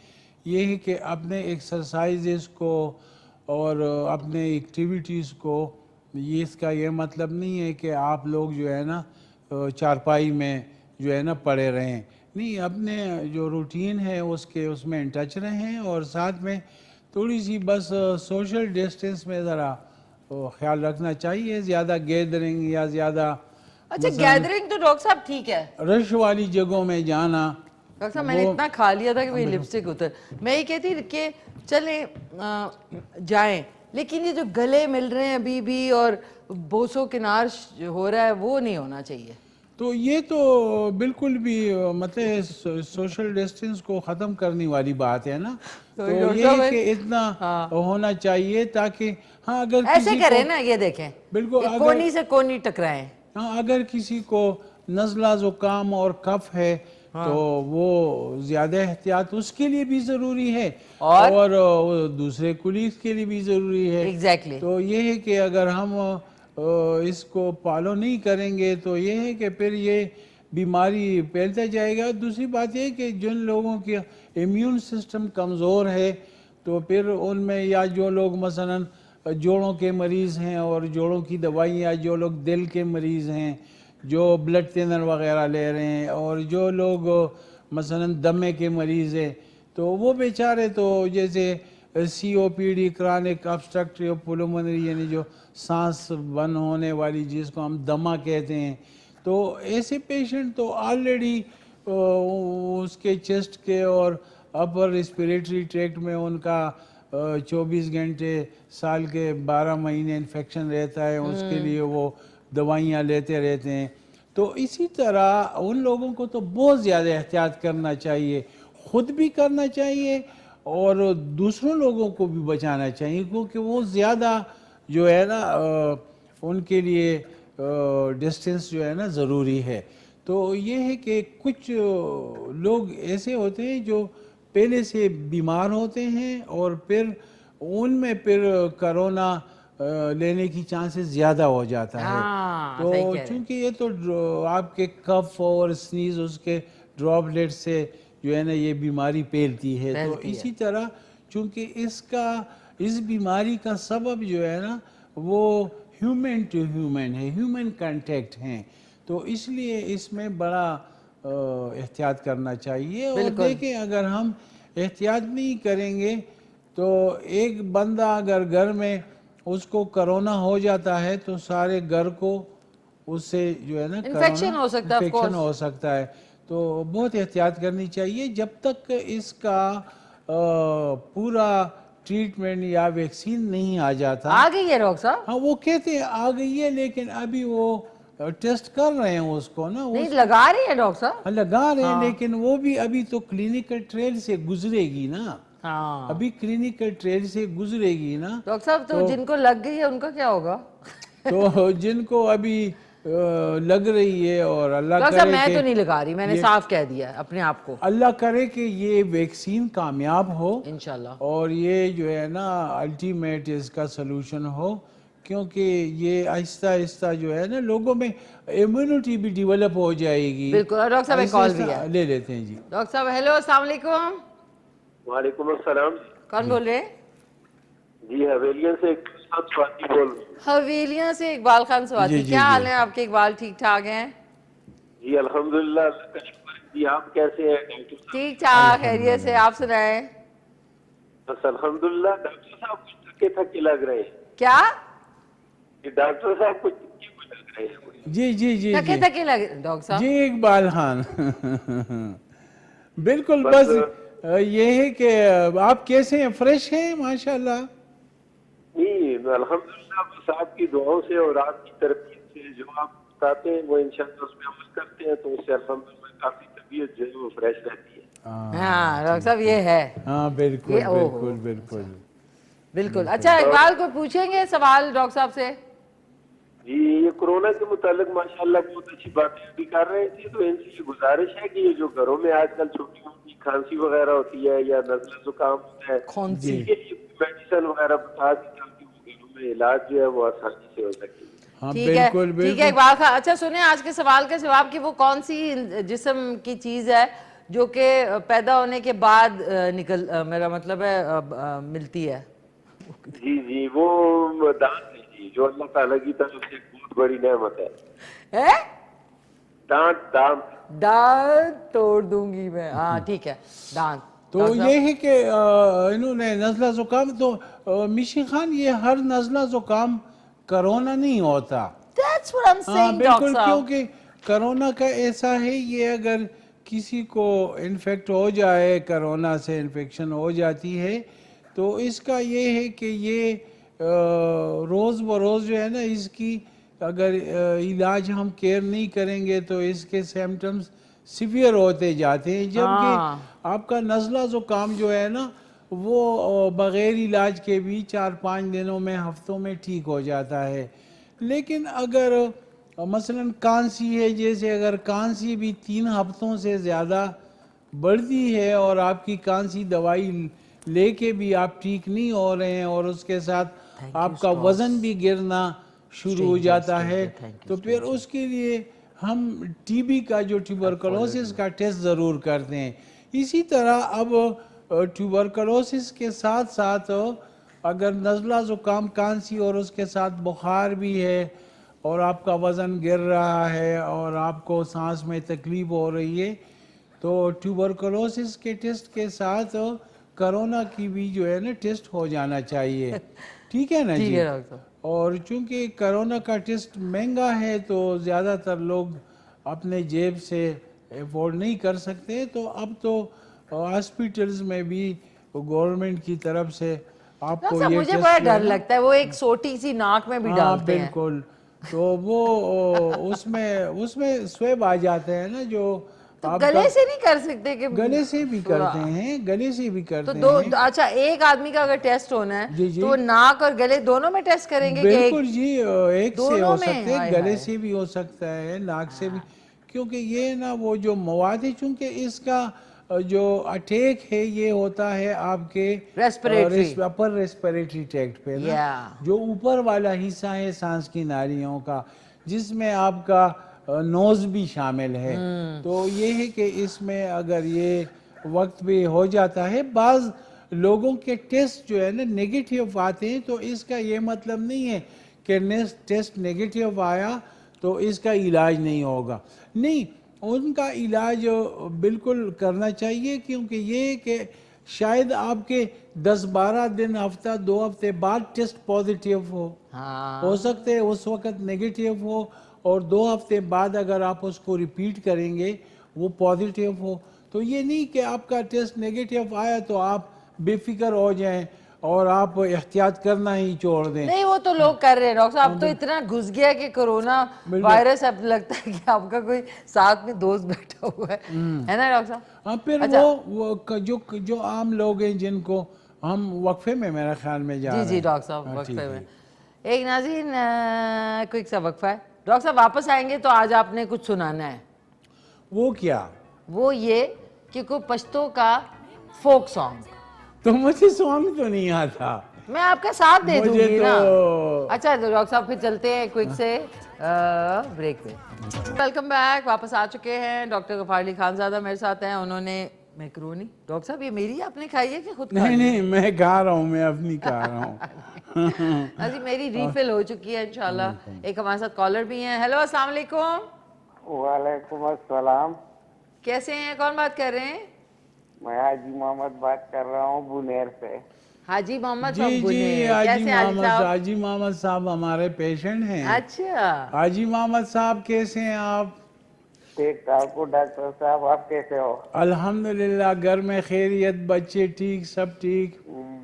ये है कि अपने एक्सरसाइजेस को और अपने एक्टिविटीज़ को, ये इसका ये मतलब नहीं है कि आप लोग जो है ना चारपाई में जो है ना पड़े रहें, नहीं, अपने जो रूटीन है उसमें इन टच रहें और साथ में थोड़ी सी बस सोशल डिस्टेंस में ज़रा ख्याल रखना चाहिए। ज़्यादा गैदरिंग या ज़्यादा अच्छा गैदरिंग तो डॉक्टर साहब ठीक है, रश वाली जगहों में जाना। डॉक्टर साहब मैंने इतना खा लिया था कि मेरी लिपस्टिक उतर, मैं ये कहती कि चलें जाएं, लेकिन ये जो गले मिल रहे हैं अभी भी और बोसो किनार हो रहा है वो नहीं होना चाहिए। तो ये तो बिल्कुल भी मतलब सोशल डिस्टेंस को ख़त्म करने वाली बात है ना। तो ये है कि इतना होना चाहिए ताकि हाँ अगर ऐसे करें ना, ये देखें बिल्कुल कोनी से कोनी टकराएं। हाँ, अगर किसी को नज़ला ज़ुकाम और कफ है तो वो ज़्यादा एहतियात उसके लिए भी ज़रूरी है और दूसरे कुलीग्स के लिए भी ज़रूरी है। एग्जैक्टली। तो ये है कि अगर हम इसको फॉलो नहीं करेंगे तो ये है कि फिर ये बीमारी फैलता जाएगा। दूसरी बात ये कि जिन लोगों की इम्यून सिस्टम कमज़ोर है तो फिर उनमें, या जो लोग मसलन जोड़ों के मरीज़ हैं और जोड़ों की दवाइयाँ, जो लोग दिल के मरीज़ हैं, जो ब्लड थिनर वगैरह ले रहे हैं, और जो लोग मसलन दमे के मरीज़ हैं, तो वो बेचारे तो जैसे COPD क्रॉनिक ऑब्स्ट्रक्टिव पुल्मोनरी, यानी जो सांस बंद होने वाली जिसको हम दमा कहते हैं, तो ऐसे पेशेंट तो ऑलरेडी उसके चेस्ट के और अपर रेस्पिरेटरी ट्रैक्ट में उनका 24 घंटे साल के 12 महीने इन्फेक्शन रहता है, उसके लिए वो दवाइयाँ लेते रहते हैं। तो इसी तरह उन लोगों को तो बहुत ज़्यादा एहतियात करना चाहिए, ख़ुद भी करना चाहिए और दूसरों लोगों को भी बचाना चाहिए, क्योंकि वो ज़्यादा जो है ना उनके लिए डिस्टेंस जो है ना ज़रूरी है। तो ये है कि कुछ लोग ऐसे होते हैं जो पहले से बीमार होते हैं और फिर उनमें फिर कोरोना लेने की चांसेस ज़्यादा हो जाता है। तो चूँकि ये तो आपके कफ और स्नीज उसके ड्रॉपलेट से जो है ना ये बीमारी फैलती है। तो इसी तरह चूँकि इस बीमारी का सबब जो है ना वो ह्यूमन टू ह्यूमन है, ह्यूमन कांटेक्ट हैं, तो इसलिए इसमें बड़ा एहतियात करना चाहिए। और देखें, अगर हम एहतियात नहीं करेंगे तो एक बंदा अगर घर में उसको कोरोना हो जाता है तो सारे घर को उससे जो है ना इन्फेक्शन हो सकता है। तो बहुत एहतियात करनी चाहिए जब तक इसका पूरा ट्रीटमेंट या वैक्सीन नहीं आ जाता। आ गई है डॉक्टर साहब? हाँ, वो कहते हैं आ गई है, लेकिन अभी वो टेस्ट कर रहे हैं उसको ना। नहीं लगा रही है डॉक्टर साहब? हाँ, लगा रहे हैं, लेकिन वो भी अभी तो क्लिनिकल ट्रायल से गुजरेगी ना। अभी क्लिनिकल ट्रायल से गुजरेगी ना डॉक्टर साहब। तो जिनको लग गई है उनका क्या होगा? तो जिनको अभी लग रही है और अल्लाह डॉक्टर साहब करे मैं कि तो नहीं लगा रही, मैंने साफ कह दिया अपने आप को। अल्लाह करे कि ये वैक्सीन कामयाब हो इंशाल्लाह और ये जो है ना अल्टीमेट इसका सलूशन हो, क्योंकि ये आहिस्ता आहिस्ता जो है ना लोगों में इम्यूनिटी भी डेवलप हो जाएगी। बिल्कुल। और डॉक्टर साहब एक कॉल भी आहिस्ता है, ले लेते हैं जी। डॉक्टर साहब हेलो अस्सलाम वालेकुम। वालेकुम अस्सलाम। कौन बोल रहे हैं? जी हवेलियन से स्वाति बोल रही हूँ। हवेलियां से इकबाल खान स्वाति, क्या हाल है आपके? इकबाल ठीक ठाक हैं? जी अल्हम्दुलिल्लाह, अल्लाह का शुक्र है। जी आप कैसे हैं डॉक्टर साहब? ठीक ठाक खैरियत से, आप सुनाएं। बस अल्हम्दुलिल्लाह। डॉक्टर साहब कुछ थके थके लग रहे हैं। क्या? कि डॉक्टर साहब कुछ थके लग रहे हैं मुझे। जी जी जी थके जी थके लगे डॉक्टर साहब? जी इकबाल खान बिल्कुल। बस ये है कि आप कैसे हैं? फ्रेश हैं माशाल्लाह? नहीं अल्हम्दुलिल्लाह, बस आपकी दुआओं से और आपकी तरबियत से जो आप बताते हैं वो इंशाअल्लाह उसमें अमल करते हैं तो उससे अल्हम्दुलिल्लाह काफी तबीयत जो है वो फ्रेश रहती है। हाँ डॉक्टर साहब ये है। हाँ बिल्कुल बिल्कुल बिल्कुल बिल्कुल। अच्छा इकबाल को पूछेंगे सवाल डॉक्टर साहब से? जी ये कोरोना के मुतालिक माशाल्लाह बहुत अच्छी बातें भी कर रहे थे, तो इनसे ये गुजारिश है कि ये जो घरों में आजकल छोटी मोटी खांसी वगैरह होती है या नज़ला जुकाम होता है, खांसी इसके लिए मेडिसिन वगैरह बता दी ताकि वो घरों में इलाज जो है वो आसानी से हो सके। हाँ ठीक है ठीक है इकबाल खान। अच्छा सुने आज के सवाल का जवाब कि वो कौन सी जिस्म की चीज है जो कि पैदा होने के बाद मेरा मतलब है मिलती है? जी जी वो दांत है जी, जो अल्लाह ताला की तरफ से एक बहुत बड़ी नेमत है। दांत दांत दांत तोड़ दूंगी मैं। हाँ ठीक है दांत। तो ये है कि इन्होंने नज़ला जुकाम तो मिशी खान ये हर नज़ला जुकाम कोरोना नहीं होता। That's what I'm saying, बिल्कुल, डॉक्टर साहब। क्योंकि कोरोना का ऐसा है ये अगर किसी को इन्फेक्ट हो जाए, कोरोना से इन्फेक्शन हो जाती है तो इसका ये है कि ये रोज़ बरोज़ जो है ना इसकी अगर इलाज हम केयर नहीं करेंगे तो इसके सिम्टम्स सीवियर होते जाते हैं, जबकि आपका नज़ला ज़ुकाम जो है ना वो बग़ैर इलाज के भी 4-5 दिनों में, हफ्तों में ठीक हो जाता है। लेकिन अगर मसलन कांसी है, जैसे अगर कांसी भी 3 हफ्तों से ज़्यादा बढ़ती है और आपकी कांसी दवाई लेके भी आप ठीक नहीं हो रहे हैं और उसके साथ आपका वज़न भी गिरना शुरू हो जाता है, तो फिर उसके लिए हम टीबी का जो ट्यूबरकुलोसिस का टेस्ट ज़रूर करते हैं। इसी तरह अब ट्यूबरकुलोसिस के साथ साथ अगर नज़ला ज़ुकाम कांसी और उसके साथ बुखार भी है और आपका वज़न गिर रहा है और आपको सांस में तकलीफ़ हो रही है तो ट्यूबरकुलोसिस के टेस्ट के साथ कोरोना की भी जो है ना टेस्ट हो जाना चाहिए। ठीक है ना जी? और चूंकि कोरोना का टेस्ट महंगा है तो ज़्यादातर लोग अपने जेब से अफोर्ड नहीं कर सकते, तो अब तो हॉस्पिटल्स में भी गवर्नमेंट की तरफ से आपको ये मुझे बड़ा डर लगता है, वो एक छोटी सी नाक में भी डालते हैं। बिल्कुल, तो वो उसमें स्वेब आ जाते हैं ना जो तो गले से नहीं कर सकते कि? गले से भी करते हैं, गले से भी करते हैं। तो अच्छा एक आदमी का अगर टेस्ट होना है तो नाक और गले दोनों में टेस्ट करेंगे? बिल्कुल जी, एक से हो सकते हैं, गले से भी हो सकता है, नाक से भी, क्योंकि ये ना वो जो मवाद है चूंकि इसका जो अटैक है ये होता है आपके अपर रेस्पिरेटरी ट्रैक्ट पे ना, जो ऊपर वाला हिस्सा है सांस की नालियों का, जिसमें आपका नोज भी शामिल है। तो ये है कि इसमें अगर ये वक्त भी हो जाता है, बाज़ लोगों के टेस्ट जो है ना नेगेटिव आते हैं, तो इसका ये मतलब नहीं है कि टेस्ट नेगेटिव आया तो इसका इलाज नहीं होगा। नहीं, उनका इलाज बिल्कुल करना चाहिए, क्योंकि ये कि शायद आपके 10-12 दिन, हफ्ता 2 हफ्ते बाद टेस्ट पॉजिटिव हो सकते हैं उस वक्त नेगेटिव हो, और 2 हफ्ते बाद अगर आप उसको रिपीट करेंगे वो पॉजिटिव हो। तो ये नहीं कि आपका टेस्ट नेगेटिव आया तो आप बेफिक्र हो जाएं और आप एहतियात करना ही छोड़ दें। नहीं, वो तो लोग कर रहे हैं डॉक्टर साहब। अब तो इतना घुस गया कि कोरोना वायरस अब लगता है कि आपका कोई साथ में दोस्त बैठा हुआ है ना डॉक्टर साहब? हाँ, फिर अच्छा। वो जो आम लोग हैं जिनको हम वक्फे में मेरे ख्याल में जा रहे हैं। जी डॉक्टर साहब वक्फे में एक नाज़रीन क्विक सा वक्फा है, डॉक्टर साहब वापस आएंगे तो आज आपने कुछ सुनाना है। वो क्या? वो ये कि कोई पश्तो का फोक सॉन्ग। तो मुझे सॉन्ग तो नहीं आता, मैं आपका साथ दे मुझे दूंगी ना। तो अच्छा तो डॉक्टर साहब फिर चलते हैं क्विक से ब्रेक पे। वेलकम बैक, वापस आ चुके हैं। डॉक्टर गफार अली खानज़ादा मेरे साथ हैं। उन्होंने मैक्रोनी, डॉक्टर साहब ये मेरी आपने खाई है कि खुद? नहीं, मैं खा रहा हूँ, मैं अपनी खा रहा हूँ। अजी मेरी रीफिल हो चुकी है इंशाल्लाह। एक हमारे साथ कॉलर भी हैं। हेलो अस्सलाम वालेकुम। वालेकुम अस्सलाम। कैसे हैं? कौन बात कर रहे हैं? मैं हाजी मोहम्मद बात कर रहा हूँ बुनेर से। हाजी मोहम्मद जी साहब जी, बुनेर। हाजी कैसे हाजी मोहम्मद, साहब? हाजी मोहम्मद साहब हमारे पेशेंट हैं। अच्छा हाजी मोहम्मद साहब कैसे हैं आप? ठीक ठाक हूँ डॉक्टर साहब, आप कैसे हो? अल्हम्दुलिल्लाह, घर में खैरियत, बच्चे ठीक, सब ठीक?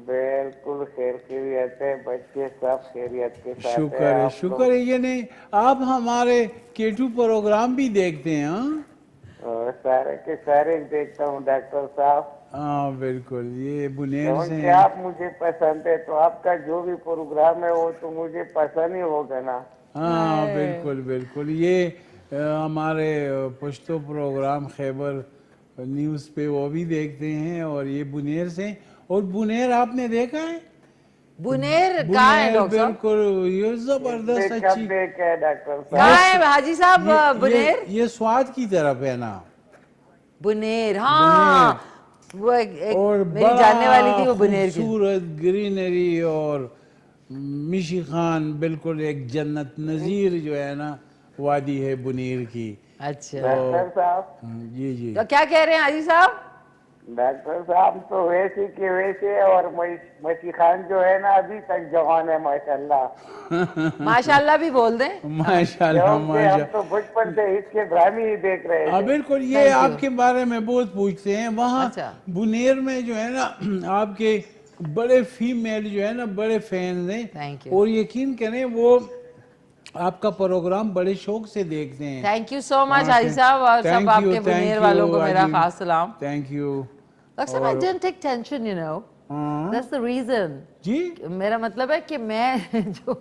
बिल्कुल खैर खैरियत है, बच्चे सब खैरियत के साथ शुक्र है, शुक्र है। ये नहीं, आप हमारे केटू प्रोग्राम भी देखते हैं? हाँ, सारे के सारे देखता हूँ डॉक्टर साहब। हाँ बिल्कुल, ये बुनेर से क्योंकि आप मुझे पसंद है तो आपका जो भी प्रोग्राम है वो तो मुझे पसंद ही होगा ना। हाँ बिल्कुल बिल्कुल। ये हमारे पश्तो प्रोग्राम खैबर न्यूज़ पे वो भी देखते हैं, और ये बुनेर से। और बुनेर आपने देखा है? बुनेर कहाँ है डॉक्टर साहब? बिल्कुल, ये जबरदस्त अच्छी देखा है डॉक्टर साहब। कहाँ है हाजी साहब बुनेर? ये स्वाद की तरफ है ना बुनेर। हाँ वो और मेरी जानने वाली थी वो बुनेर की। खूबसूरत ग्रीनरी और मिशी खान बिल्कुल एक जन्नत नज़ीर जो है ना वादी है बुनेर की। अच्छा डॉक्टर साहब। जी जी। तो क्या कह रहे हैं हाजी साहब? डॉक्टर साहब तो वैसे के वैसे, और मसी खान जो है ना अभी तक जवान है माशाल्लाह। माशाल्लाह भी बोल दें। माशाल्लाह हम माशाल्लाह। तो बचपन से इसके ड्रामे ही देख रहे हाँ थे। बिल्कुल, ये आपके बारे में बहुत पूछते हैं। वहाँ बुनेर में जो है ना आपके बड़े फीमेल जो है ना बड़े फैन हैं, और यकीन करें वो आपका प्रोग्राम बड़े शौक से देखते हैं। थैंक यू सो मच हाजी साहब, और सब आपके बुनेर वालों को मेरा खास सलाम। Thank you. डॉक्टर साहब I don't take tension, you know, that's the reason. जी मेरा मतलब है कि मैं जो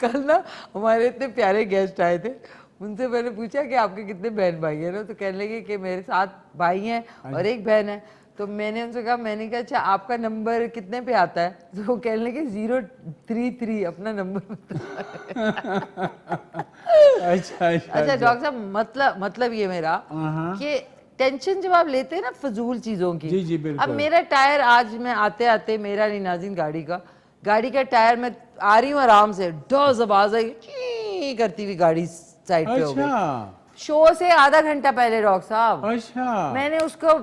कल ना हमारे इतने प्यारे गेस्ट आए थे, उनसे मैंने पूछा कि आपके कितने बहन भाई हैं ना, तो कहने लगे कि मेरे 7 भाई हैं और 1 बहन है। तो मैंने उनसे कहा, मैंने कहा अच्छा आपका नंबर कितने पे आता है? तो वो कहने लगे 033 अपना नंबर अच्छा डॉक्टर साहब मतलब ये मेरा कि टेंशन जब आप लेते हैं ना फजूल चीजों की। जी जी बिल्कुल। अब मेरा टायर आज मैं आते आते मेरा नहीं नाज़रीन गाड़ी का टायर मैं आ रही हूँ आराम से, डोज आवाज आई ची करती हुई गाड़ी साइड पे हो गई। शो से आधा घंटा पहले डॉक्टर साहब। अच्छा। मैंने उसको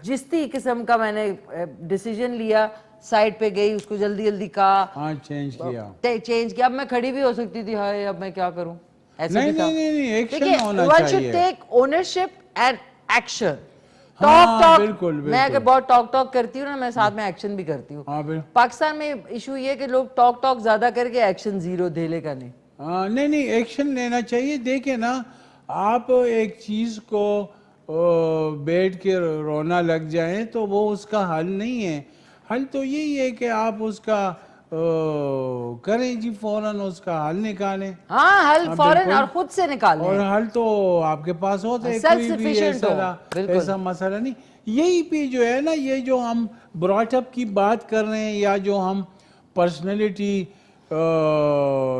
जिस्ती किस्म का मैंने डिसीजन लिया, साइड पे गई, उसको जल्दी जल्दी कहा, चेंज किया। अब मैं खड़ी भी हो सकती थी, हाय अब मैं क्या करूं? ऐसे नहीं, भी था। नहीं, एक्शन होना one चाहिए। should take ownership and action. Talk बिल्कुल, मैं अगर बहुत टॉक करती हूँ ना, मैं साथ में एक्शन भी करती हूँ। पाकिस्तान में इशू ये कि लोग टॉक ज्यादा करके एक्शन जीरो धेले का नहीं। नहीं एक्शन लेना चाहिए। देखिए ना, आप एक चीज को बैठ के रोना लग जाए तो वो उसका हल नहीं है। हल तो यही है कि आप उसका करें जी, फौरन उसका हल निकालें। हाँ हल फौरन और खुद से निकालें। और हल तो आपके पास होता है, कोई भी ऐसा मसला नहीं। यही पे जो है ना, ये जो हम ब्रॉटअप की बात कर रहे हैं या जो हम पर्सनैलिटी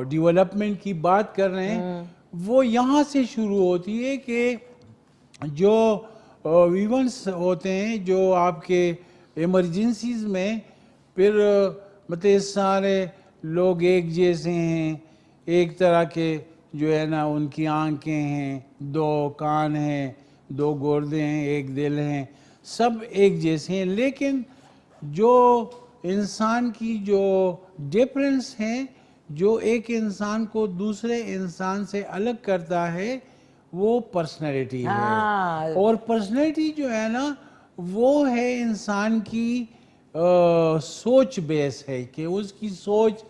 डेवलपमेंट की बात कर रहे हैं, वो यहाँ से शुरू होती है कि जो इवेंट्स होते हैं जो आपके इमरजेंसीज में, फिर मतलब सारे लोग एक जैसे हैं, एक तरह के जो है ना उनकी आंखें हैं, 2 कान हैं, 2 गुर्दे हैं, 1 दिल हैं, सब एक जैसे हैं। लेकिन जो इंसान की जो डिफरेंस है, जो एक इंसान को दूसरे इंसान से अलग करता है, वो पर्सनैलिटी है। और पर्सनैलिटी जो है ना वो है इंसान की सोच बेस है, कि उसकी सोच,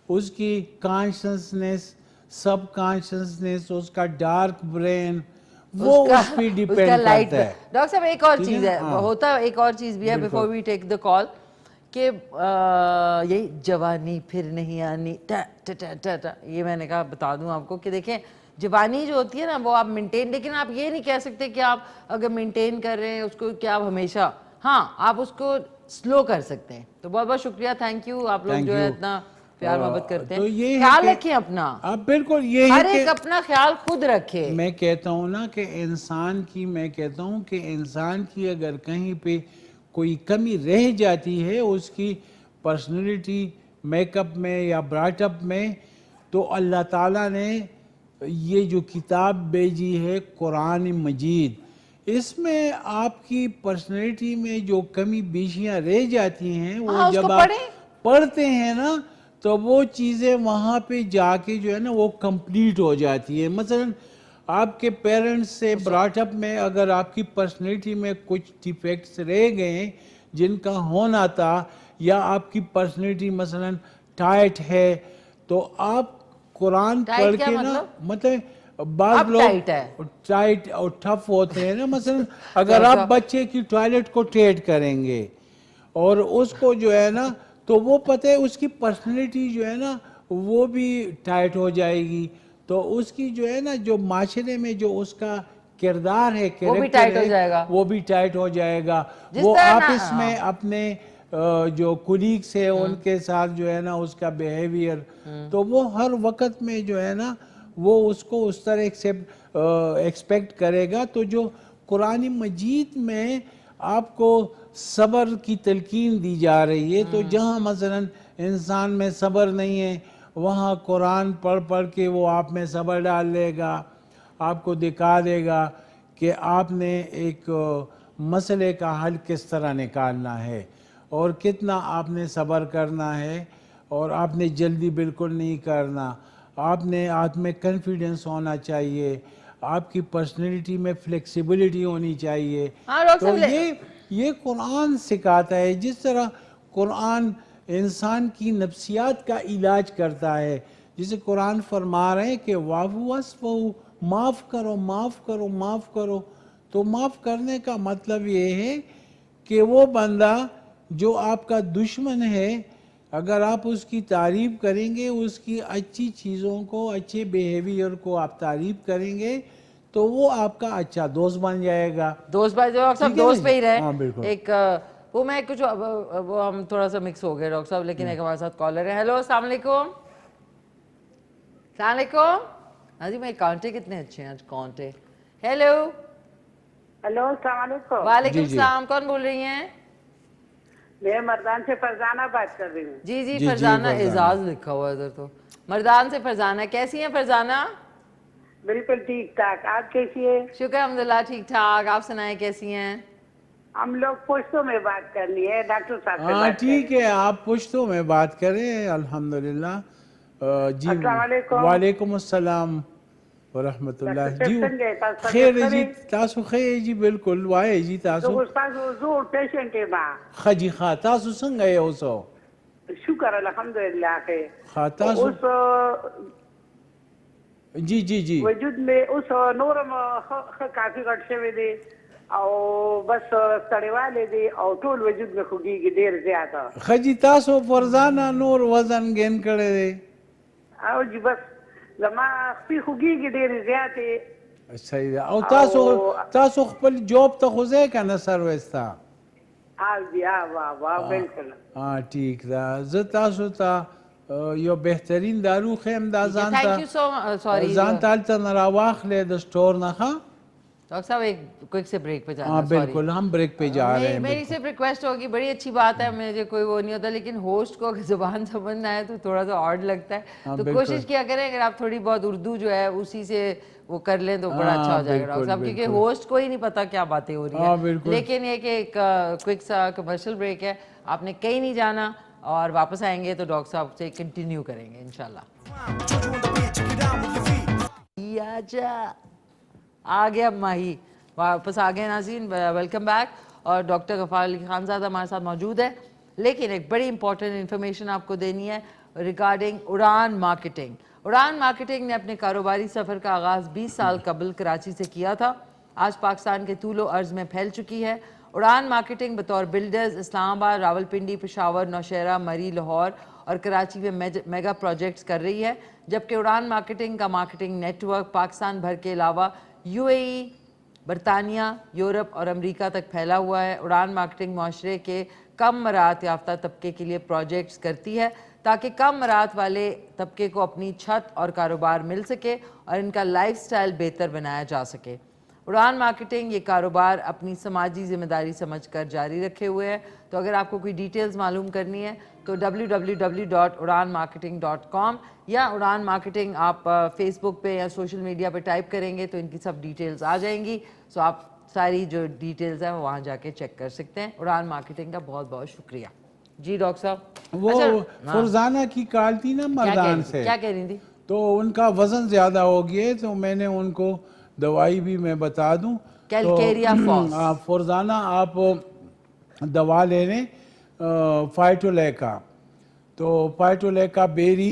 उसकी कॉन्शियसनेस, सब कॉन्शियसनेस, उसका डार्क ब्रेन, वो उस पे डिपेंड करता है। डॉक्टर साहब एक और चीज है, होता एक और चीज भी है before we take the call, कि यही जवानी फिर नहीं आनी टा टा टा टा टा, ये मैंने कहा बता दूं आपको कि देखें जवानी जो होती है ना वो आप मेंटेन, लेकिन आप ये नहीं कह सकते कि आप अगर मेंटेन कर रहे हैं उसको कि आप हमेशा, हाँ आप उसको स्लो कर सकते हैं। तो बहुत बहुत शुक्रिया, थैंक यू, आप लोग जो है इतना प्यार मोहब्बत करते हैं। तो ये ख्याल रखें अपना, आप बिल्कुल ये हर एक अपना ख्याल खुद रखे। मैं कहता हूँ ना कि इंसान की अगर कहीं पे कोई कमी रह जाती है उसकी पर्सनैलिटी मेकअप में या ब्राटअप में, तो अल्लाह ताला ने ये जो किताब भेजी है कुरान मजीद, इसमें आपकी पर्सनैलिटी में जो कमी बेशियां रह जाती हैं वो जब आप पढ़ते हैं ना तो वो चीज़ें वहाँ पे जाके जो है ना वो कंप्लीट हो जाती है। मसलन आपके पेरेंट्स से ब्राटअप में अगर आपकी पर्सनैलिटी में कुछ डिफेक्ट्स रह गए जिनका होना था, या आपकी पर्सनैलिटी मसलन टाइट है, तो आप कुरान पढ़ के ना मतलब बाद लोग टाइट और टफ होते हैं ना, मसलन अगर आप बच्चे की टॉयलेट को टेढ़ करेंगे और उसको जो है ना तो वो पता है उसकी पर्सनैलिटी जो है ना वो भी टाइट हो जाएगी, तो उसकी जो है ना जो माशरे में जो उसका किरदार है, कैरेक्टर है, वो भी टाइट हो जाएगा। वो आपस में अपने जो कुलीग्स है उनके साथ जो है ना उसका बिहेवियर, तो वो हर वक्त में जो है ना वो उसको उस तरह एक्सपेक्ट करेगा। तो जो कुरान मजीद में आपको सब्र की तलकीन दी जा रही है, तो जहाँ मसलन इंसान में सब्र नहीं है वहाँ कुरान पढ़ पढ़ के वो आप में सब्र डाल देगा, आपको दिखा देगा कि आपने एक मसले का हल किस तरह निकालना है और कितना आपने सब्र करना है, और आपने जल्दी बिल्कुल नहीं करना, आपने आप में कॉन्फिडेंस होना चाहिए, आपकी पर्सनैलिटी में फ्लेक्सिबिलिटी होनी चाहिए। तो ये कुरान सिखाता है। जिस तरह कुरान इंसान की नफ्सियात का इलाज करता है, जिसे कुरान फरमा रहे हैं कि वाफ़ु माफ़ करो माफ़ करो माफ़ करो, तो माफ़ करने का मतलब ये है कि वो बंदा जो आपका दुश्मन है, अगर आप उसकी तारीफ़ करेंगे, उसकी अच्छी चीज़ों को, अच्छे बिहेवियर को आप तारीफ़ करेंगे, तो वो आपका अच्छा दोस्त बन जाएगा। दोस्त भाई जो सब दोस्त पे ही रहे। हाँ, बिल्कुल। एक वो मैं कुछ वो हम थोड़ा सा मिक्स हो गए डॉक्टर साहब, लेकिन एक हमारे साथ कॉलर है। हेलो अस्सलाम वालेकुम। अस्सलाम वालेकुम। हाँ जी, मेरे कांटे कितने अच्छे हैं आज, कांटे। हेलो हेलो अस्सलाम वालेकुम। वालेकुम सलाम, कौन बोल रही हैं? मैं मर्दान से फरजाना बात कर रही हूँ। जी जी फरजाना, एजाज लिखा हुआ है इधर तो। मर्दान से फरजाना, कैसी हैं फरजाना? बिल्कुल ठीक ठाक, आप कैसी है? शुक्र अल्हम्दुलिल्लाह ठीक ठाक, आप सुनाएं कैसी हैं? हम लोग पुश्तों में बात करनी है डॉक्टर साहब से। हाँ ठीक है, आप पुश्तों में बात करें। अल्हम्दुलिल्लाह जी, वालेकुम अस्सलाम व रहमतुल्लाह जी। खैर जी, तासु खैर जी, बिल्कुल वाए जी तासु। तो तासु जो पेशेंट है मां खजी खा तासु संग है ओसो। शुक्र अल्हम्दुलिल्लाह के। खा तासु जी जी जी वजूद में उस नूरम काफी घट से वे दे और बस तड़े वाले दे और टोल वजूद में खुगी की देर ज्यादा खजी तासु फरजाना नूर वजन गेन करे दे और जी बस लमा खी खुगी की देर ज्यादा। सही है। और तासु खपल जॉब तो खुजे का न सर्विस था। हाँ जी, हाँ वाह वाह बिल्कुल। हाँ ठीक था। ज तासु ता यो बेहतरीन दारू खेम दा जानता। थैंक यू सो सॉरी जानता अलता नरावाख ले द स्टोर ना खा। डॉक्टर साहब एक क्विक से ब्रेक पे जाना। हाँ बिल्कुल, हम ब्रेक पे जा रहे हैं। मेरी सिर्फ रिक्वेस्ट होगी, बड़ी अच्छी बात है, मुझे कोई वो नहीं होता, लेकिन होस्ट को अगर जुबान समझना है तो थोड़ा सा ऑड लगता है, तो कोशिश किया करें अगर आप थोड़ी बहुत उर्दू जो है उसी से वो कर लें तो बड़ा अच्छा हो जाएगा डॉक्टर साहब, क्योंकि होस्ट को ही नहीं पता क्या बातें हो रही है। लेकिन ये कि एक क्विक सा कमर्शियल ब्रेक है, आपने कहीं नहीं जाना, और वापस आएंगे तो डॉक्टर साहब से कंटिन्यू करेंगे इंशाल्लाह। आ गया माही, वापस आ गए नाज़रीन, वेलकम बैक। और डॉक्टर गफ़ार अली खानज़ादा हमारे साथ मौजूद है, लेकिन एक बड़ी इंपॉर्टेंट इन्फॉर्मेशन आपको देनी है रिगार्डिंग उड़ान मार्केटिंग। उड़ान मार्केटिंग ने अपने कारोबारी सफ़र का आगाज़ 20 साल कबल कराची से किया था, आज पाकिस्तान के तूलो अर्ज़ में फैल चुकी है। उड़ान मार्केटिंग बतौर बिल्डर्स इस्लामाबाद, रावलपिंडी, पेशावर, नौशहरा, मरी, लाहौर और कराची में मेगा प्रोजेक्ट्स कर रही है, जबकि उड़ान मार्केटिंग का मार्केटिंग नेटवर्क पाकिस्तान भर के अलावा यूएई, बरतानिया, यूरोप और अमेरिका तक फैला हुआ है। उड़ान मार्केटिंग माशरे के कम मराहत याफ्ता तबके के लिए प्रोजेक्ट्स करती है ताकि कम मराहत वाले तबके को अपनी छत और कारोबार मिल सके और इनका लाइफस्टाइल बेहतर बनाया जा सके। उड़ान मार्केटिंग ये कारोबार अपनी समाजी जिम्मेदारी समझकर जारी रखे हुए है। तो अगर आपको कोई डिटेल्स मालूम करनी है तो www.udanmarketing.com या उड़ान मार्केटिंग आप फेसबुक पे या सोशल मीडिया पे टाइप करेंगे तो इनकी सब डिटेल्स आ जाएंगी। सो आप सारी जो डिटेल्स हैं वो वहाँ जाके चेक कर सकते हैं। उड़ान मार्केटिंग का बहुत बहुत शुक्रिया जी। डॉक्टर साहब, वो फरजाना की कॉल थी ना मर्दान से, क्या कह रही थी? तो उनका वजन ज्यादा हो गया तो मैंने उनको दवाई भी मैं बता दूं, कैलकेरिया फॉस। फरजाना आप दवा ले लें फाइटोलैका, तो फाइटोलैका बेरी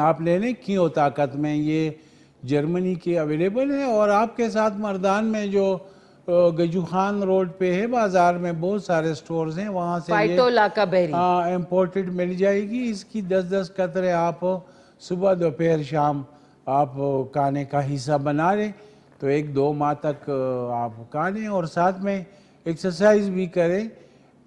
आप ले लें क्यों ताकत में, ये जर्मनी की अवेलेबल है। और आपके साथ मर्दान में जो गजू खान रोड पे है बाजार में बहुत सारे स्टोर्स हैं, वहाँ से फाइटोलैका बेरी इम्पोर्टेड मिल जाएगी। इसकी 10-10 कतरे आप सुबह दोपहर शाम आप खाने का हिस्सा बना लें तो 1-2 माह तक आप खा लें और साथ में एक्सरसाइज भी करें।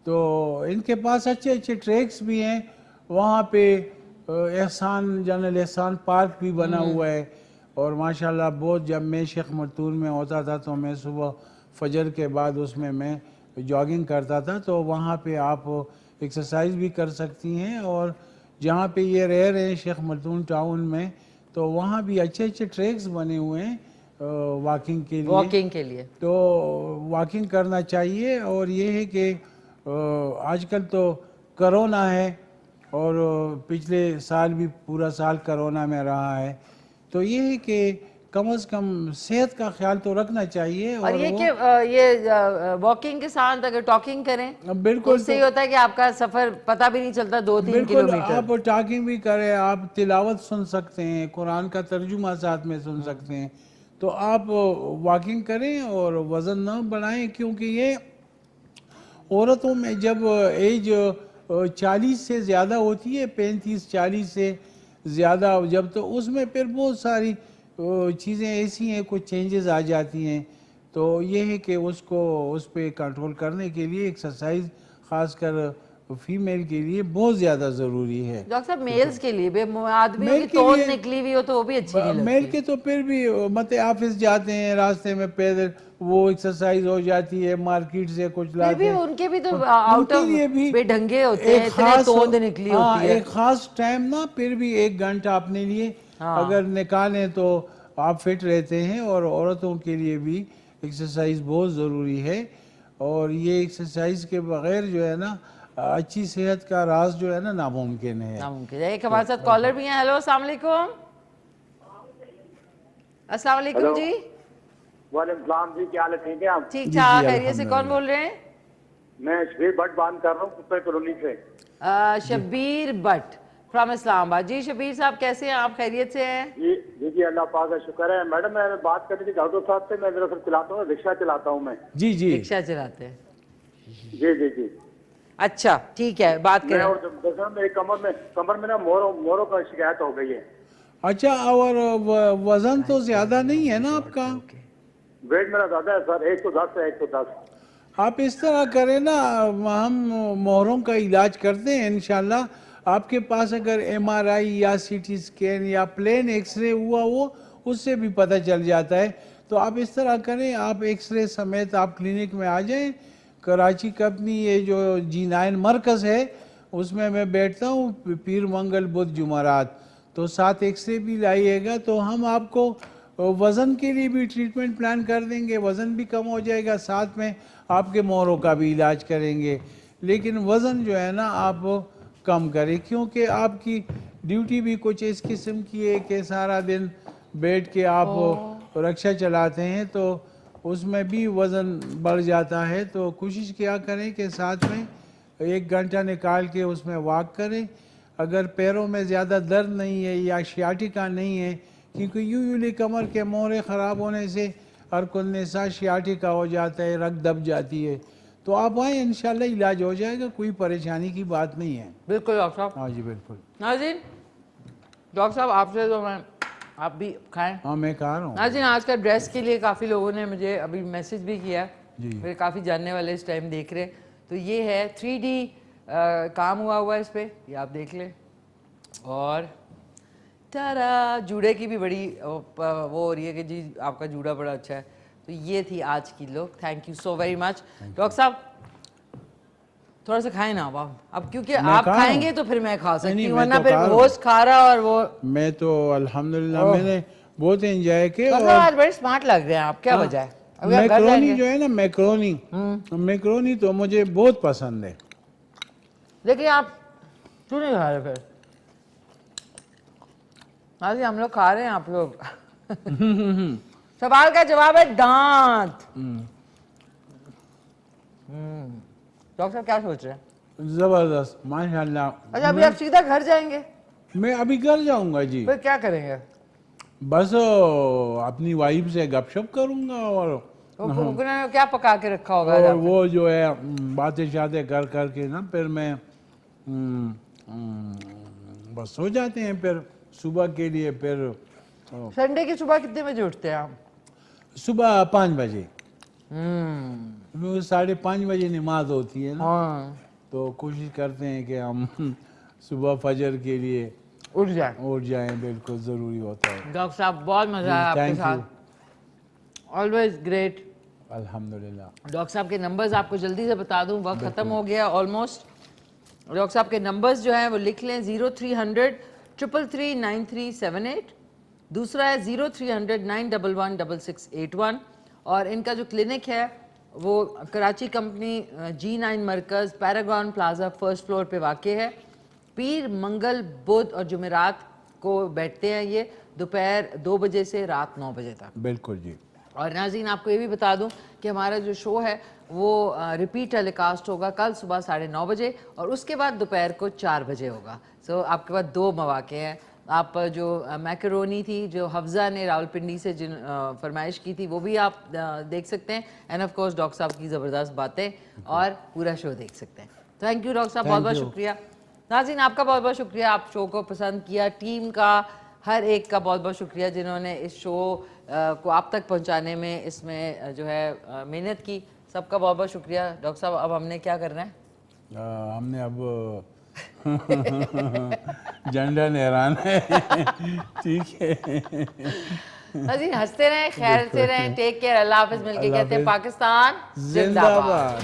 तो इनके पास अच्छे अच्छे ट्रैक्स भी हैं, वहाँ पे एहसान जनरल एहसान पार्क भी बना हुआ है और माशाल्लाह बहुत, जब मैं शेख मरतून में होता था तो मैं सुबह फजर के बाद उसमें मैं जॉगिंग करता था, तो वहाँ पे आप एक्सरसाइज भी कर सकती हैं। और जहाँ पे ये रह रहे हैं शेख मरतून टाउन में, तो वहाँ भी अच्छे अच्छे ट्रैक्स बने हुए हैं वॉकिंग के लिए। तो वॉकिंग करना चाहिए। और ये है कि आजकल तो कोरोना है और पिछले साल भी पूरा साल कोरोना में रहा है, तो ये है कि कम से कम सेहत का ख्याल तो रखना चाहिए। और ये कि ये वॉकिंग के साथ अगर टॉकिंग करें बिल्कुल तो सही होता है कि आपका सफ़र पता भी नहीं चलता 2-3 किलोमीटर। आप टॉकिंग भी करें, आप तिलावत सुन सकते हैं, कुरान का तर्जुमा साथ में सुन सकते हैं, तो आप वॉकिंग करें और वज़न न बढ़ाएं, क्योंकि ये औरतों में जब एज 40 से ज़्यादा होती है, 35-40 से ज़्यादा जब, तो उसमें फिर बहुत सारी चीज़ें ऐसी हैं, कुछ चेंजेस आ जाती हैं। तो ये है कि उसको उस पर कंट्रोल करने के लिए एक्सरसाइज ख़ासकर फीमेल के लिए बहुत ज़्यादा ज़रूरी है। डॉक्टर साहब मेल्स के लिए भी, आदमियों की तोंद निकली हुई हो तो वो भी अच्छी नहीं लगती। मेल के तो फिर भी मत ऑफिस जाते हैं, रास्ते में पैदल वो एक्सरसाइज हो जाती है, मार्केट से कुछ लाते हैं, उनके भी तो आउट ऑफ बेढंगे होते हैं, इतने तोंद निकली होती है। एक खास टाइम ना फिर भी 1 घंटा अपने लिए अगर निकालें तो आप फिट रहते हैं। और औरतों के लिए भी एक्सरसाइज बहुत ज़रूरी है। और ये एक्सरसाइज के बगैर जो है ना अच्छी सेहत का राज जो है ना नामुमकिन है। एक हमारे साथ कॉलर भी हैं। हेलो, अस्सलाम वालेकुम। अस्सलाम वालेकुम जी। वालेकुम सलाम जी, क्या हाल है? ठीक है आप? ठीक ठाक, खैरियत से? कौन बोल रहे हैं? मैं शबीर भट्ट बात कर रहा हूँ कुत्ते कॉलोनी से। शबीर भट्ट फ्रॉम इस्लामाबाद। जी शबीर साहब, कैसे हैं आप? खैरियत से हैं? जी जी जी, अल्लाह पाक का शुक्र है। मैडम मैं बात कर रही थी डॉक्टर साहब से। मैं दरअसल चलाता हूँ, रिक्शा चलाता हूँ मैं। जी जी, रिक्शा चलाते हैं? जी जी जी। अच्छा ठीक है, बात करें। और मेरी कमर में ना मोरों का शिकायत हो गई है। अच्छा, और वजन तो ज्यादा नहीं है ना आपका? वेट मेरा ज्यादा है सर, 110 है, 110। आप इस तरह करें ना, हम मोहरों का इलाज करते हैं इंशाल्लाह। आपके पास अगर MRI या CT स्कैन या प्लेन एक्सरे हुआ हो, उससे भी पता चल जाता है। तो आप इस तरह करें, आप एक्सरे समेत आप क्लिनिक में आ जाएं। कराची का अपनी ये जो G9 मरकज़ है उसमें मैं बैठता हूँ पीर मंगल बुध जुमारात, तो साथ एक्सरे भी लाइएगा तो हम आपको वज़न के लिए भी ट्रीटमेंट प्लान कर देंगे। वज़न भी कम हो जाएगा, साथ में आपके मोहरों का भी इलाज करेंगे। लेकिन वज़न जो है ना आप कम करें, क्योंकि आपकी ड्यूटी भी कुछ इस किस्म की है कि सारा दिन बैठ के आप रिक्शा चलाते हैं, तो उसमें भी वज़न बढ़ जाता है। तो कोशिश किया करें कि साथ में 1 घंटा निकाल के उसमें वॉक करें। अगर पैरों में ज़्यादा दर्द नहीं है या शियाटिका नहीं है, क्योंकि यूजुअली कमर के मोहरे ख़राब होने से हर कुल निसा शियाटिका हो जाता है, रग दब जाती है। तो आप आए, इंशाल्लाह इलाज हो जाएगा, कोई परेशानी की बात नहीं है। बिल्कुल डॉक्टर साहब। हाँ जी बिल्कुल। नाज़रीन, डॉक्टर साहब आपसे तो मैं, आप भी खाएं। हाँ मैं खा रहा हूँ। नाज़रीन, आज का ड्रेस के लिए काफ़ी लोगों ने मुझे अभी मैसेज भी किया जी। मेरे काफ़ी जानने वाले इस टाइम देख रहे। तो ये है 3D काम हुआ इस पे, ये आप देख लें। और तारा जूड़े की भी बड़ी वो हो रही है कि जी आपका जूड़ा बड़ा अच्छा है। तो ये थी आज की look. Thank you so very much doctor साहब। थोड़ा सा खाएं ना अब क्योंकि आप खाएंगे तो फिर मैं खा सकती हूँ, वरना फिर होस्ट खा रहा और वो। मैं तो अल्हम्दुलिल्लाह मैंने बहुत एंजॉय किया। और आज बड़े स्मार्ट लग रहे हैं आप, क्या वजह है? मैक्रोनी जो है ना, मैक्रोनी तो मुझे बहुत पसंद है। देखिए आप क्यों नहीं खा रहे फिर? हाँ जी, हम लोग खा रहे हैं, आप लोग सवाल का जवाब है दांत। डॉक्टर साहब क्या सोच रहे हैं? जबरदस्त, माशाल्लाह। अच्छा, अभी आप सीधा घर जाएंगे? मैं अभी घर जाऊंगा जी। फिर क्या करेंगे? बस अपनी वाइफ से गपशप करूंगा और क्या पका के रखा होगा? और वो जो है बातें शातें कर करके ना फिर मैं बस सो जाते हैं। फिर सुबह के लिए फिर संडे की सुबह कितने बजे उठते हैं आप? सुबह 5 बजे। 5:30 बजे नमाज होती है ना। हाँ। तो कोशिश करते हैं कि हम सुबह फजर के लिए उठ जाएं। बिल्कुल ज़रूरी होता है। डॉक्टर साहब बहुत मज़ा आया आपके साथ, ऑलवेज ग्रेट। अल्हम्दुलिल्लाह। डॉक्टर साहब के नंबर्स आपको जल्दी से बता दूं, वक्त ख़त्म हो गया ऑलमोस्ट। डॉक्टर साहब के नंबर्स जो हैं वो लिख लें, 0300 333 9378, दूसरा है 0300 911 6681। और इनका जो क्लिनिक है वो कराची कंपनी G9 मरकज़ पैरागॉन प्लाजा फर्स्ट फ्लोर पे वाक़े है। पीर, मंगल, बुध और जुमेरात को बैठते हैं ये, दोपहर 2 बजे से रात 9 बजे तक। बिल्कुल जी। और नाज़रीन, आपको ये भी बता दूं कि हमारा जो शो है वो रिपीट टेलीकास्ट होगा कल सुबह 9:30 बजे और उसके बाद दोपहर को 4 बजे होगा। सो आपके पास 2 मौके हैं। आप जो मैकरोनी थी जो हफ्ज़ा ने रावलपिंडी से जिन फरमाइश की थी वो भी आप देख सकते हैं। एंड ऑफ कोर्स डॉक्टर साहब की ज़बरदस्त बातें और पूरा शो देख सकते हैं। थैंक यू डॉक्टर साहब, बहुत बहुत शुक्रिया। नाज़रीन, आपका बहुत बहुत शुक्रिया, आप शो को पसंद किया। टीम का हर एक का बहुत बहुत शुक्रिया जिन्होंने इस शो को आप तक पहुंचाने में इसमें जो है मेहनत की। सबका बहुत बहुत शुक्रिया। डॉक्टर साहब, अब हमने क्या करना है? हमने अब झंडा लहराना है। ठीक है जी, हंसते रहें, खैर से रहें, टेक केयर, अल्लाह हाफिज़। मिलके कहते हैं पाकिस्तान जिंदाबाद।